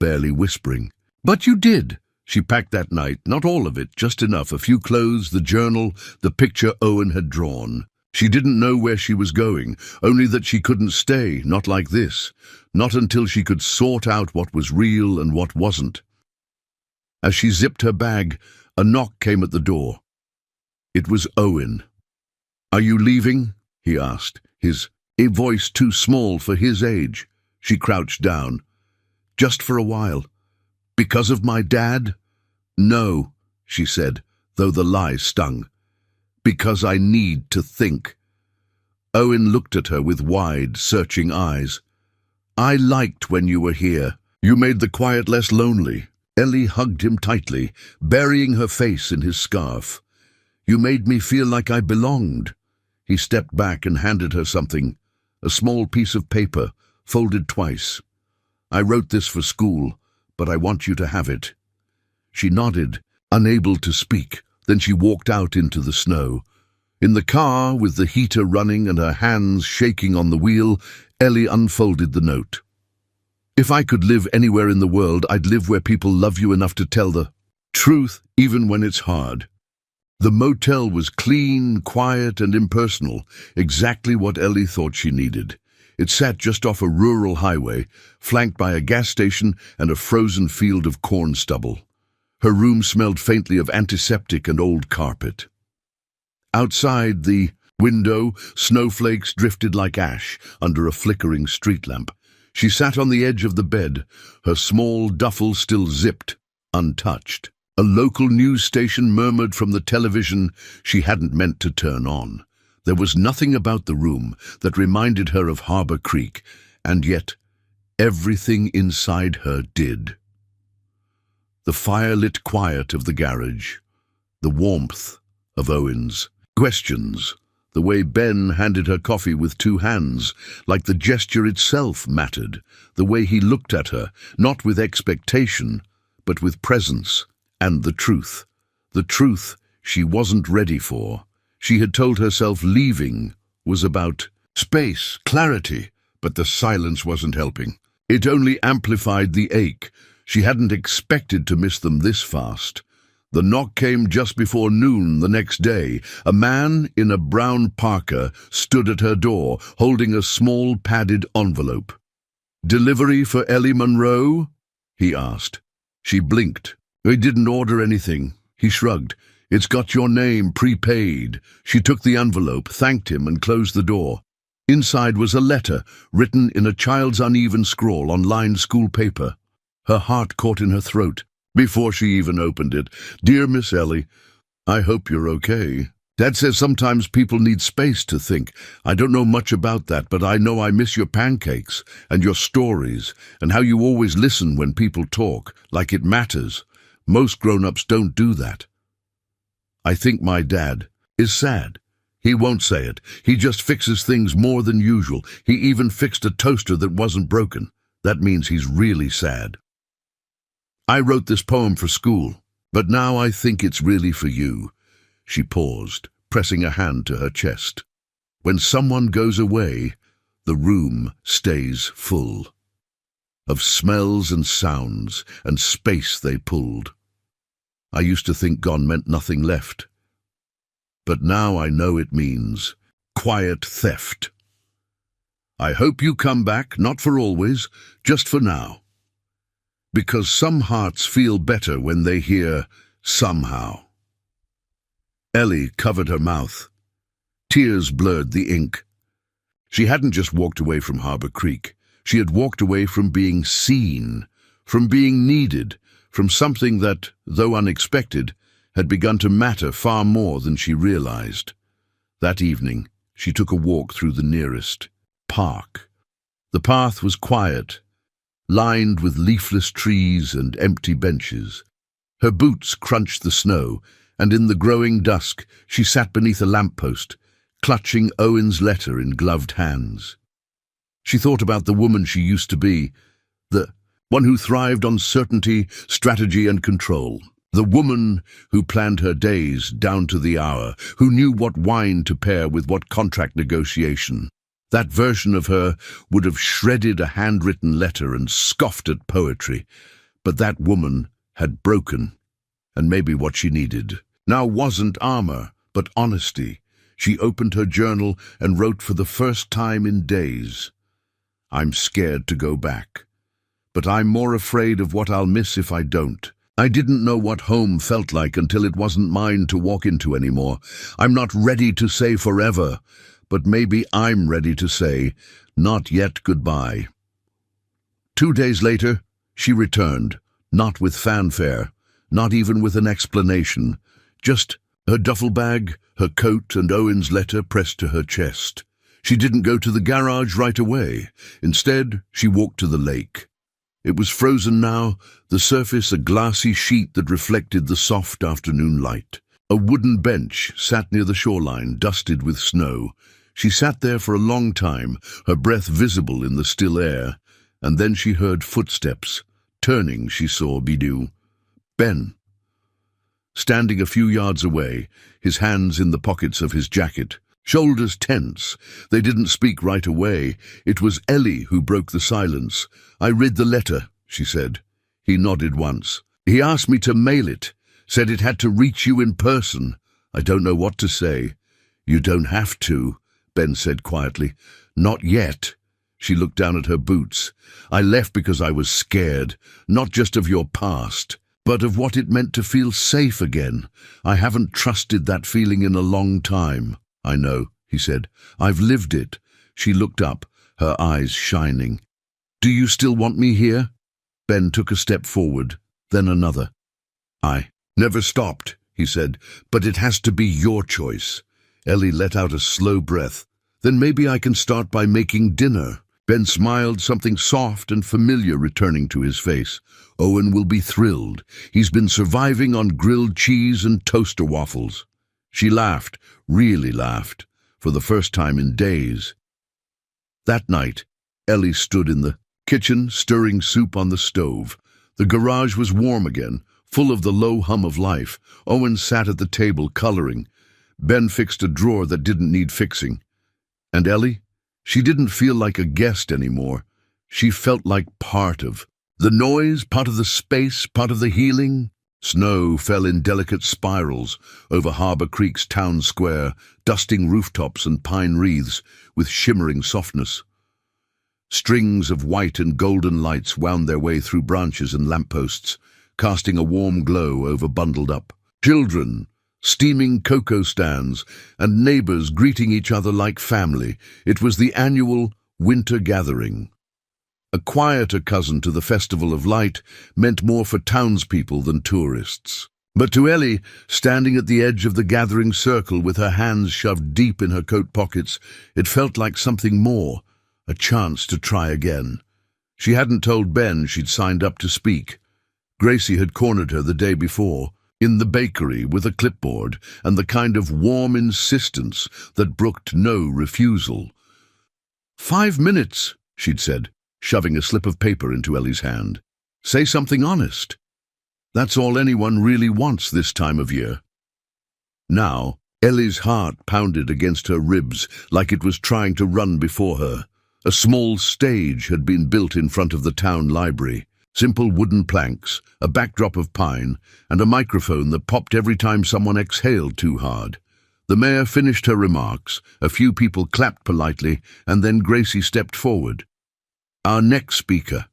barely whispering. "But you did." She packed that night, not all of it, just enough, a few clothes, the journal, the picture Owen had drawn. She didn't know where she was going, only that she couldn't stay, not like this, not until she could sort out what was real and what wasn't. As she zipped her bag, a knock came at the door. It was Owen. "Are you leaving?" he asked, his voice too small for his age. She crouched down. "Just for a while." "Because of my dad?" "No," she said, though the lie stung. "Because I need to think." Owen looked at her with wide, searching eyes. "I liked when you were here. You made the quiet less lonely." Ellie hugged him tightly, burying her face in his scarf. "You made me feel like I belonged." He stepped back and handed her something, a small piece of paper, folded twice. "I wrote this for school, but I want you to have it." She nodded, unable to speak. Then she walked out into the snow. In the car, with the heater running and her hands shaking on the wheel, Ellie unfolded the note. "If I could live anywhere in the world, I'd live where people love you enough to tell the truth, even when it's hard." The motel was clean, quiet, and impersonal, exactly what Ellie thought she needed. It sat just off a rural highway, flanked by a gas station and a frozen field of corn stubble. Her room smelled faintly of antiseptic and old carpet. Outside the window, snowflakes drifted like ash under a flickering street lamp. She sat on the edge of the bed, her small duffel still zipped, untouched. A local news station murmured from the television she hadn't meant to turn on. There was nothing about the room that reminded her of Harbor Creek, and yet everything inside her did. The firelit quiet of the garage, the warmth of Owen's questions, the way Ben handed her coffee with two hands, like the gesture itself mattered, the way he looked at her, not with expectation, but with presence, and the truth she wasn't ready for. She had told herself leaving was about space, clarity, but the silence wasn't helping. It only amplified the ache. She hadn't expected to miss them this fast. The knock came just before noon the next day. A man in a brown parka stood at her door, holding a small padded envelope. "Delivery for Ellie Monroe?" he asked. She blinked. "I didn't order anything." He shrugged. "It's got your name prepaid." She took the envelope, thanked him, and closed the door. Inside was a letter, written in a child's uneven scrawl on lined school paper. Her heart caught in her throat. Before she even opened it, "Dear Miss Ellie, I hope you're okay. Dad says sometimes people need space to think. I don't know much about that, but I know I miss your pancakes and your stories and how you always listen when people talk, like it matters. Most grown-ups don't do that. I think my dad is sad. He won't say it. He just fixes things more than usual. He even fixed a toaster that wasn't broken. That means he's really sad. I wrote this poem for school, but now I think it's really for you." She paused, pressing a hand to her chest. "When someone goes away, the room stays full of smells and sounds and space they pulled. I used to think gone meant nothing left, but now I know it means quiet theft. I hope you come back, not for always, just for now. Because some hearts feel better when they hear somehow." Ellie covered her mouth. Tears blurred the ink. She hadn't just walked away from Harbor Creek. She had walked away from being seen, from being needed, from something that, though unexpected, had begun to matter far more than she realized. That evening, she took a walk through the nearest park. The path was quiet, lined with leafless trees and empty benches. Her boots crunched the snow, and in the growing dusk she sat beneath a lamppost, clutching Owen's letter in gloved hands. She thought about the woman she used to be, the one who thrived on certainty, strategy, and control. The woman who planned her days down to the hour, who knew what wine to pair with what contract negotiation. That version of her would have shredded a handwritten letter and scoffed at poetry. But that woman had broken, and maybe what she needed now wasn't armor, but honesty. She opened her journal and wrote for the first time in days, "I'm scared to go back, but I'm more afraid of what I'll miss if I don't. I didn't know what home felt like until it wasn't mine to walk into anymore. I'm not ready to say forever, but maybe I'm ready to say, not yet goodbye." 2 days later, she returned, not with fanfare, not even with an explanation, just her duffel bag, her coat, and Owen's letter pressed to her chest. She didn't go to the garage right away. Instead, she walked to the lake. It was frozen now, the surface a glassy sheet that reflected the soft afternoon light. A wooden bench sat near the shoreline, dusted with snow. She sat there for a long time, her breath visible in the still air, and then she heard footsteps. Turning, she saw Bidou. Ben. Standing a few yards away, his hands in the pockets of his jacket, shoulders tense. They didn't speak right away. It was Ellie who broke the silence. "I read the letter," she said. He nodded once. "He asked me to mail it, said it had to reach you in person. I don't know what to say." "You don't have to," Ben said quietly. "Not yet." She looked down at her boots. "I left because I was scared, not just of your past, but of what it meant to feel safe again. I haven't trusted that feeling in a long time." "I know," he said. "I've lived it." She looked up, her eyes shining. "Do you still want me here?" Ben took a step forward, then another. "I never stopped," he said, "but it has to be your choice." Ellie let out a slow breath. "Then maybe I can start by making dinner." Ben smiled, something soft and familiar returning to his face. "Owen will be thrilled. He's been surviving on grilled cheese and toaster waffles." She laughed, really laughed, for the first time in days. That night, Ellie stood in the kitchen, stirring soup on the stove. The garage was warm again, full of the low hum of life. Owen sat at the table, coloring. Ben fixed a drawer that didn't need fixing. And Ellie? She didn't feel like a guest anymore. She felt like part of the noise, part of the space, part of the healing. Snow fell in delicate spirals over Harbor Creek's town square, dusting rooftops and pine wreaths with shimmering softness. Strings of white and golden lights wound their way through branches and lampposts, casting a warm glow over bundled-up children, steaming cocoa stands, and neighbors greeting each other like family. It was the annual winter gathering. A quieter cousin to the Festival of Light, meant more for townspeople than tourists. But to Ellie, standing at the edge of the gathering circle with her hands shoved deep in her coat pockets, it felt like something more, a chance to try again. She hadn't told Ben she'd signed up to speak. Gracie had cornered her the day before, in the bakery with a clipboard and the kind of warm insistence that brooked no refusal. 5 minutes, she'd said, shoving a slip of paper into Ellie's hand. Say something honest. That's all anyone really wants this time of year. Now, Ellie's heart pounded against her ribs like it was trying to run before her. A small stage had been built in front of the town library. Simple wooden planks, a backdrop of pine, and a microphone that popped every time someone exhaled too hard. The mayor finished her remarks, a few people clapped politely, and then Gracie stepped forward. Our next speaker,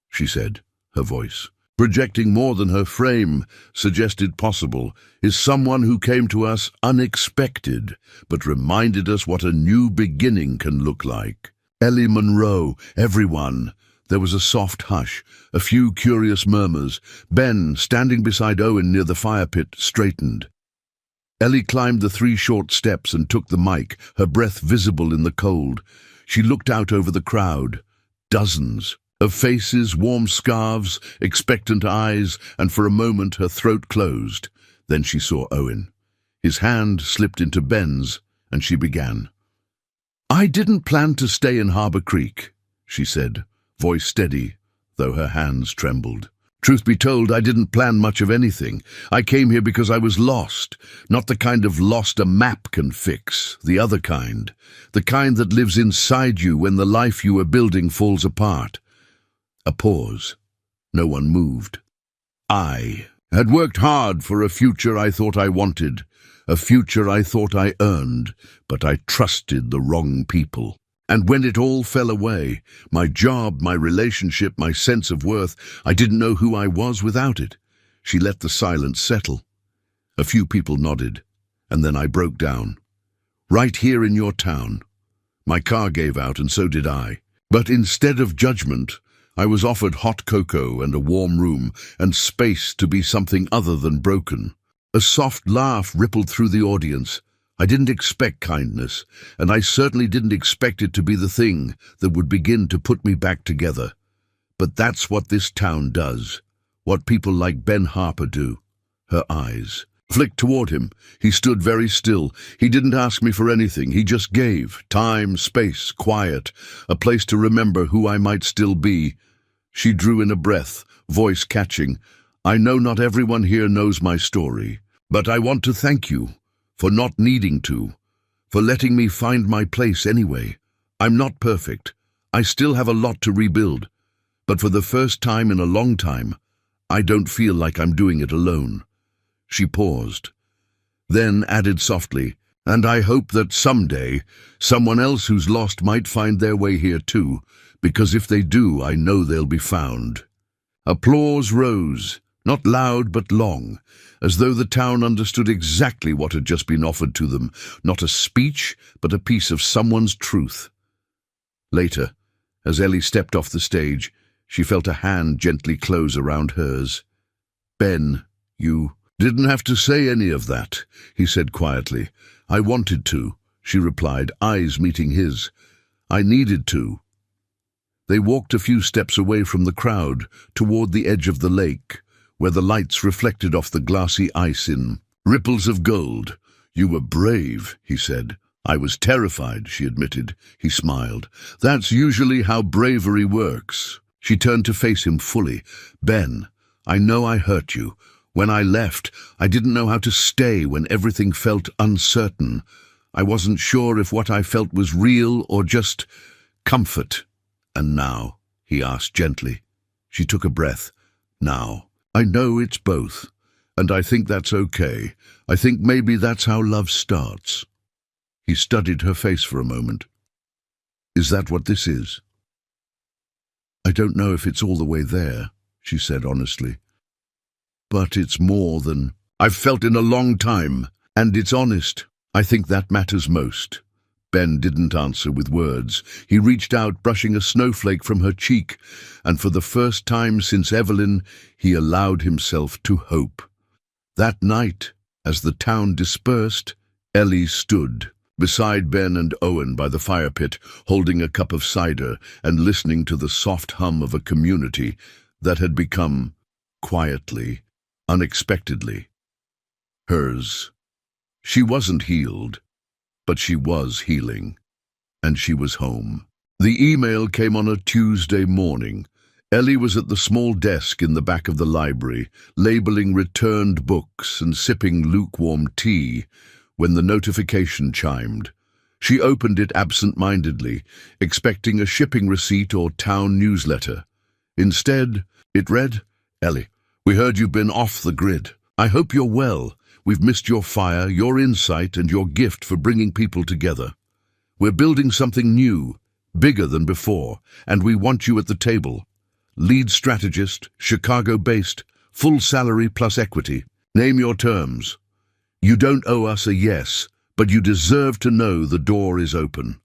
she said, her voice, projecting more than her frame suggested possible, is someone who came to us unexpected, but reminded us what a new beginning can look like. Ellie Monroe, everyone. There was a soft hush, a few curious murmurs. Ben, standing beside Owen near the fire pit, straightened. Ellie climbed the 3 short steps and took the mic, her breath visible in the cold. She looked out over the crowd. Dozens of faces, warm scarves, expectant eyes, and for a moment her throat closed. Then she saw Owen. His hand slipped into Ben's, and she began. I didn't plan to stay in Harbour Creek, she said, voice steady, though her hands trembled. Truth be told, I didn't plan much of anything. I came here because I was lost, not the kind of lost a map can fix, the other kind, the kind that lives inside you when the life you were building falls apart. A pause. No one moved. I had worked hard for a future I thought I wanted, a future I thought I earned, but I trusted the wrong people. And when it all fell away, my job, my relationship, my sense of worth, I didn't know who I was without it. She let the silence settle. A few people nodded, and then I broke down. Right here in your town. My car gave out, and so did I. But instead of judgment, I was offered hot cocoa and a warm room, and space to be something other than broken. A soft laugh rippled through the audience. I didn't expect kindness, and I certainly didn't expect it to be the thing that would begin to put me back together. But that's what this town does, what people like Ben Harper do. Her eyes flicked toward him. He stood very still. He didn't ask me for anything. He just gave. Time, space, quiet, a place to remember who I might still be. She drew in a breath, voice catching. I know not everyone here knows my story, but I want to thank you. For not needing to, for letting me find my place anyway. I'm not perfect. I still have a lot to rebuild. But for the first time in a long time, I don't feel like I'm doing it alone. She paused, then added softly, and I hope that someday, someone else who's lost might find their way here too, because if they do, I know they'll be found. Applause rose, not loud but long, as though the town understood exactly what had just been offered to them, not a speech, but a piece of someone's truth. Later, as Ellie stepped off the stage, she felt a hand gently close around hers. Ben, you didn't have to say any of that, he said quietly. I wanted to, she replied, eyes meeting his. I needed to. They walked a few steps away from the crowd, toward the edge of the lake, where the lights reflected off the glassy ice in ripples of gold. You were brave, he said. I was terrified, she admitted. He smiled. That's usually how bravery works. She turned to face him fully. Ben, I know I hurt you. When I left, I didn't know how to stay when everything felt uncertain. I wasn't sure if what I felt was real or just comfort. And now, he asked gently. She took a breath. Now. I know it's both, and I think that's okay. I think maybe that's how love starts. He studied her face for a moment. Is that what this is? I don't know if it's all the way there, she said honestly. But it's more than I've felt in a long time, and it's honest. I think that matters most. Ben didn't answer with words. He reached out, brushing a snowflake from her cheek, and for the first time since Evelyn, he allowed himself to hope. That night, as the town dispersed, Ellie stood beside Ben and Owen by the fire pit, holding a cup of cider and listening to the soft hum of a community that had become, quietly, unexpectedly, hers. She wasn't healed, but she was healing, and she was home. The email came on a Tuesday morning. Ellie was at the small desk in the back of the library, labeling returned books and sipping lukewarm tea, when the notification chimed. She opened it absent-mindedly, expecting a shipping receipt or town newsletter. Instead, it read, "Ellie, we heard you've been off the grid. I hope you're well. We've missed your fire, your insight, and your gift for bringing people together. We're building something new, bigger than before, and we want you at the table. Lead strategist, Chicago-based, full salary plus equity. Name your terms. You don't owe us a yes, but you deserve to know the door is open.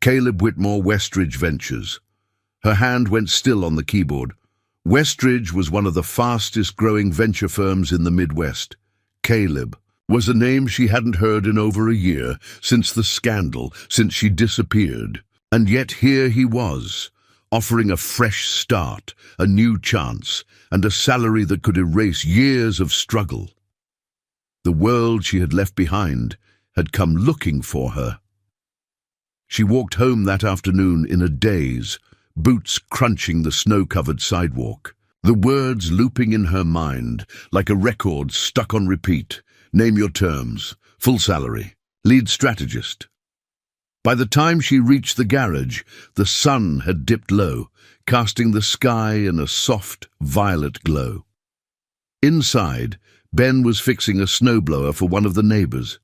Caleb Whitmore, Westridge Ventures." Her hand went still on the keyboard. Westridge was one of the fastest-growing venture firms in the Midwest. Caleb was a name she hadn't heard in over a year, since the scandal, since she disappeared. And yet here he was, offering a fresh start, a new chance, and a salary that could erase years of struggle. The world she had left behind had come looking for her. She walked home that afternoon in a daze, boots crunching the snow-covered sidewalk. The words looping in her mind, like a record stuck on repeat. Name your terms, full salary, lead strategist. By the time she reached the garage, the sun had dipped low, casting the sky in a soft, violet glow. Inside, Ben was fixing a snowblower for one of the neighbors.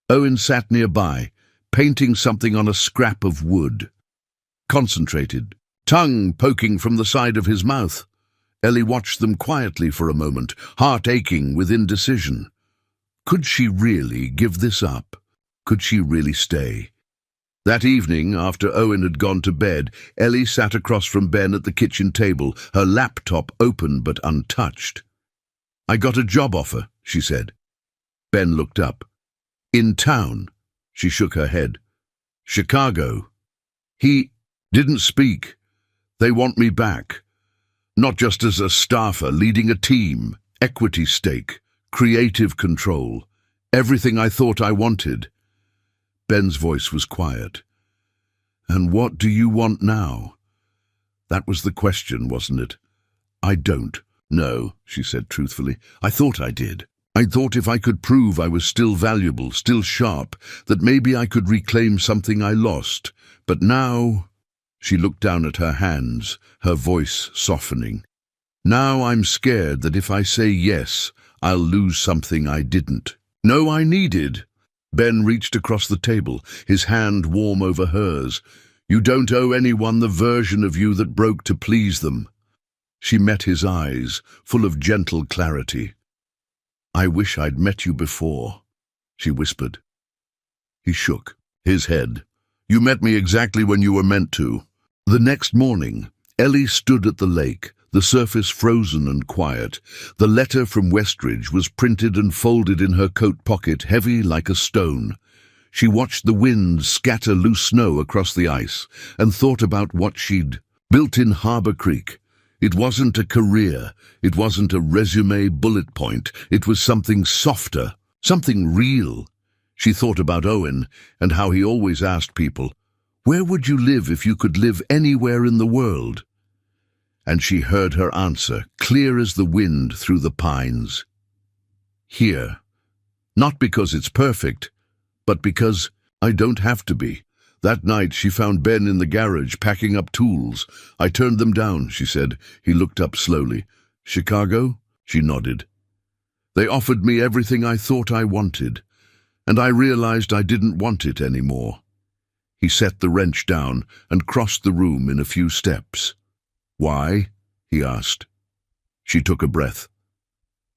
Owen sat nearby, painting something on a scrap of wood. Concentrated, tongue poking from the side of his mouth. Ellie watched them quietly for a moment, heart aching with indecision. Could she really give this up? Could she really stay? That evening, after Owen had gone to bed, Ellie sat across from Ben at the kitchen table, her laptop open but untouched. "I got a job offer," she said. Ben looked up. "In town?" She shook her head. "Chicago." He didn't speak. "They want me back. Not just as a staffer, leading a team, equity stake, creative control, everything I thought I wanted." Ben's voice was quiet. "And what do you want now?" That was the question, wasn't it? "I don't. No," she said truthfully. "I thought I did. I thought if I could prove I was still valuable, still sharp, that maybe I could reclaim something I lost. But now—" She looked down at her hands, her voice softening. "Now I'm scared that if I say yes, I'll lose something I didn't. No, I needed." Ben reached across the table, his hand warm over hers. "You don't owe anyone the version of you that broke to please them." She met his eyes, full of gentle clarity. "I wish I'd met you before," she whispered. He shook his head. "You met me exactly when you were meant to." The next morning, Ellie stood at the lake, the surface frozen and quiet. The letter from Westridge was printed and folded in her coat pocket, heavy like a stone. She watched the wind scatter loose snow across the ice and thought about what she'd built in Harbor Creek. It wasn't a career, it wasn't a resume bullet point, it was something softer, something real. She thought about Owen and how he always asked people, "Where would you live if you could live anywhere in the world?" And she heard her answer, clear as the wind through the pines. "Here. Not because it's perfect, but because I don't have to be." That night she found Ben in the garage packing up tools. "I turned them down," she said. He looked up slowly. "Chicago?" She nodded. "They offered me everything I thought I wanted, and I realized I didn't want it anymore." He set the wrench down and crossed the room in a few steps. "Why?" he asked. She took a breath.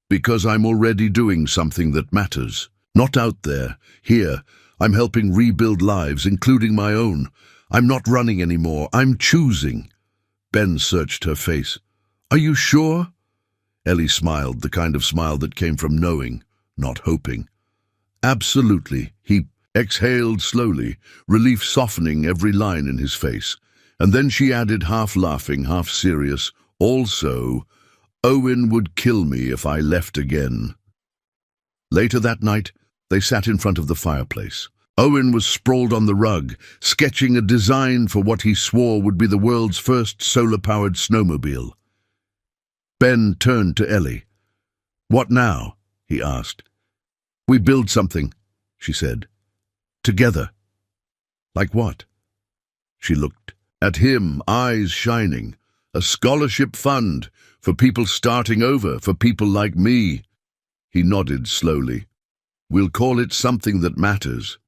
"Because I'm already doing something that matters. Not out there. Here, I'm helping rebuild lives, including my own. I'm not running anymore. I'm choosing. Ben searched her face. Are you sure? Ellie smiled, the kind of smile that came from knowing, not hoping. Absolutely. He exhaled slowly, relief softening every line in his face. And then she added, half laughing, half serious, also, Owen would kill me if I left again. Later that night, they sat in front of the fireplace. Owen was sprawled on the rug, sketching a design for what he swore would be the world's first solar-powered snowmobile. Ben turned to Ellie. What now? He asked. We build something, she said. Together. Like what? She looked at him, eyes shining. A scholarship fund for people starting over, for people like me. He nodded slowly. We'll call it something that matters.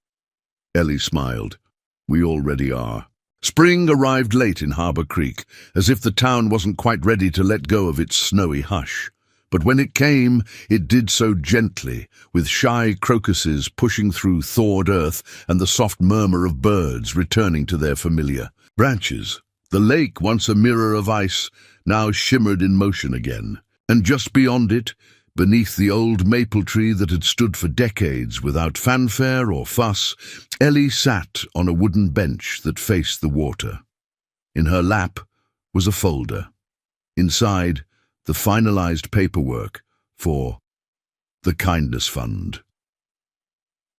Ellie smiled. We already are. Spring arrived late in Harbour Creek, as if the town wasn't quite ready to let go of its snowy hush. But when it came, it did so gently, with shy crocuses pushing through thawed earth and the soft murmur of birds returning to their familiar branches. The lake, once a mirror of ice, now shimmered in motion again. And just beyond it, beneath the old maple tree that had stood for decades without fanfare or fuss, Ellie sat on a wooden bench that faced the water. In her lap was a folder. Inside, the finalized paperwork for the Kindness Fund.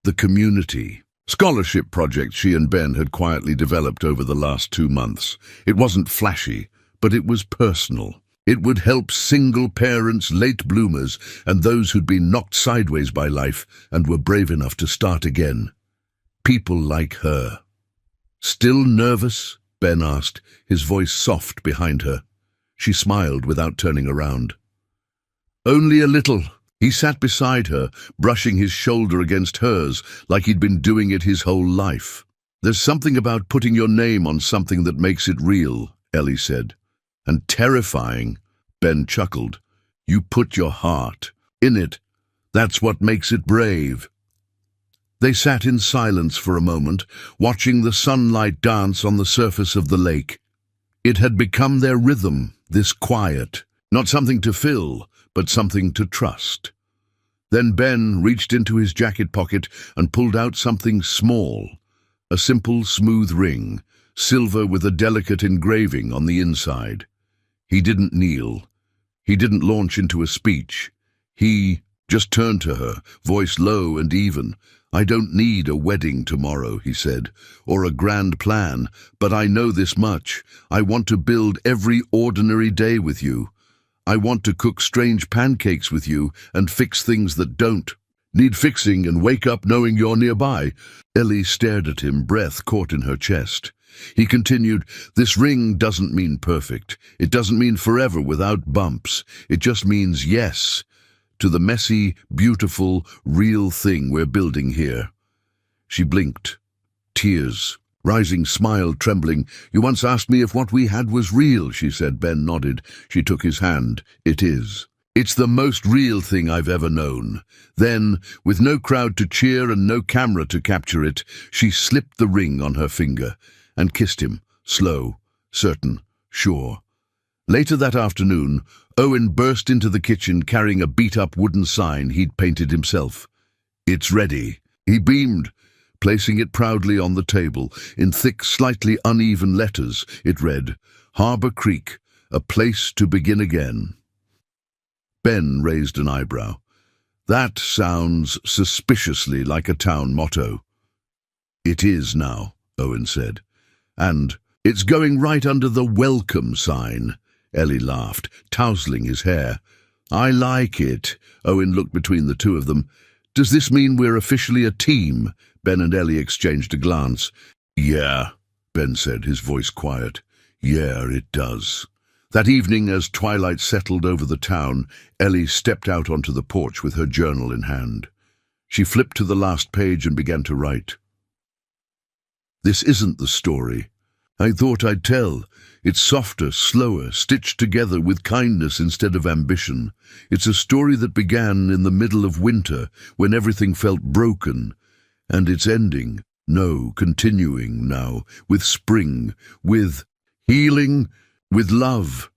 The community scholarship project she and Ben had quietly developed over the last 2 months. It wasn't flashy, but it was personal. It would help single parents, late bloomers, and those who'd been knocked sideways by life and were brave enough to start again. People like her. Still nervous? Ben asked, his voice soft behind her. She smiled without turning around. Only a little. He sat beside her, brushing his shoulder against hers like he'd been doing it his whole life. There's something about putting your name on something that makes it real, Ellie said. And terrifying, Ben chuckled. You put your heart in it. That's what makes it brave. They sat in silence for a moment, watching the sunlight dance on the surface of the lake. It had become their rhythm, this quiet, not something to fill, but something to trust. Then Ben reached into his jacket pocket and pulled out something small, a simple, smooth ring, silver with a delicate engraving on the inside. He didn't kneel. He didn't launch into a speech. He just turned to her, voice low and even. I don't need a wedding tomorrow, he said, or a grand plan, but I know this much. I want to build every ordinary day with you. I want to cook strange pancakes with you and fix things that don't need fixing and wake up knowing you're nearby. Ellie stared at him, breath caught in her chest. He continued, this ring doesn't mean perfect. It doesn't mean forever without bumps. It just means yes to the messy, beautiful, real thing we're building here. She blinked. Tears. Rising, smiled, trembling. You once asked me if what we had was real, she said. Ben nodded. She took his hand. It is. It's the most real thing I've ever known. Then, with no crowd to cheer and no camera to capture it, she slipped the ring on her finger and kissed him, slow, certain, sure. Later that afternoon, Owen burst into the kitchen carrying a beat-up wooden sign he'd painted himself. It's ready. He beamed, placing it proudly on the table. In thick, slightly uneven letters, it read, Harbour Creek, a place to begin again. Ben raised an eyebrow. That sounds suspiciously like a town motto. It is now, Owen said. And it's going right under the welcome sign. Ellie laughed, tousling his hair. I like it. Owen looked between the two of them. Does this mean we're officially a team? Ben and Ellie exchanged a glance. Yeah, Ben said, his voice quiet. Yeah, it does. That evening, as twilight settled over the town, Ellie stepped out onto the porch with her journal in hand. She flipped to the last page and began to write. This isn't the story I thought I'd tell. It's softer, slower, stitched together with kindness instead of ambition. It's a story that began in the middle of winter, when everything felt broken, And it's ending. No, continuing now, with spring, with healing, with love.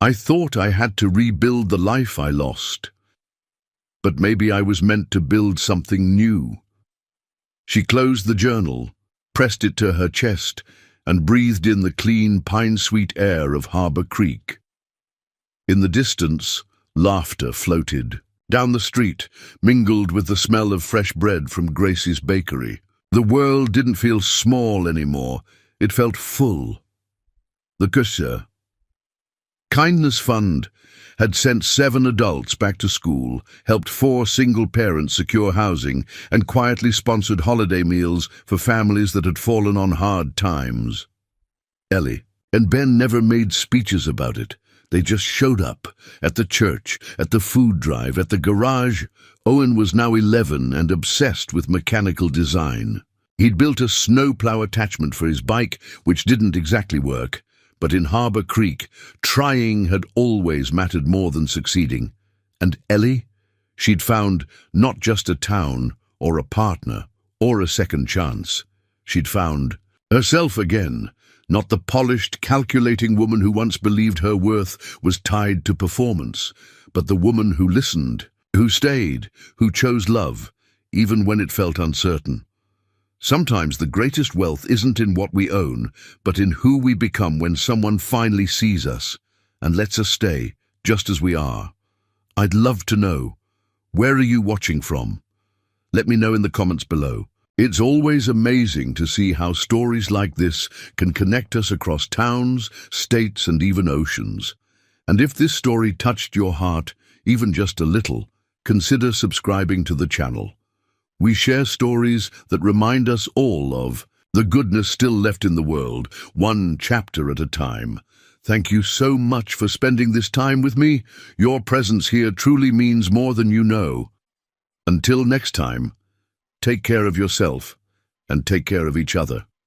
I thought I had to rebuild the life I lost. But maybe I was meant to build something new. She closed the journal, pressed it to her chest, and breathed in the clean, pine-sweet air of Harbor Creek. In the distance, laughter floated. Down the street, mingled with the smell of fresh bread from Gracie's bakery. The world didn't feel small anymore. It felt full. The Kusha Kindness Fund had sent 7 adults back to school, helped 4 single parents secure housing, and quietly sponsored holiday meals for families that had fallen on hard times. Ellie and Ben never made speeches about it. They just showed up, at the church, at the food drive, at the garage. Owen was now 11 and obsessed with mechanical design. He'd built a snowplow attachment for his bike, which didn't exactly work. But in Harbor Creek, trying had always mattered more than succeeding. And Ellie? She'd found not just a town, or a partner, or a second chance. She'd found herself again, not the polished, calculating woman who once believed her worth was tied to performance, but the woman who listened, who stayed, who chose love, even when it felt uncertain. Sometimes the greatest wealth isn't in what we own, but in who we become when someone finally sees us and lets us stay just as we are. I'd love to know. Where are you watching from? Let me know in the comments below. It's always amazing to see how stories like this can connect us across towns, states, and even oceans. And if this story touched your heart, even just a little, consider subscribing to the channel. We share stories that remind us all of the goodness still left in the world, one chapter at a time. Thank you so much for spending this time with me. Your presence here truly means more than you know. Until next time, take care of yourself and take care of each other.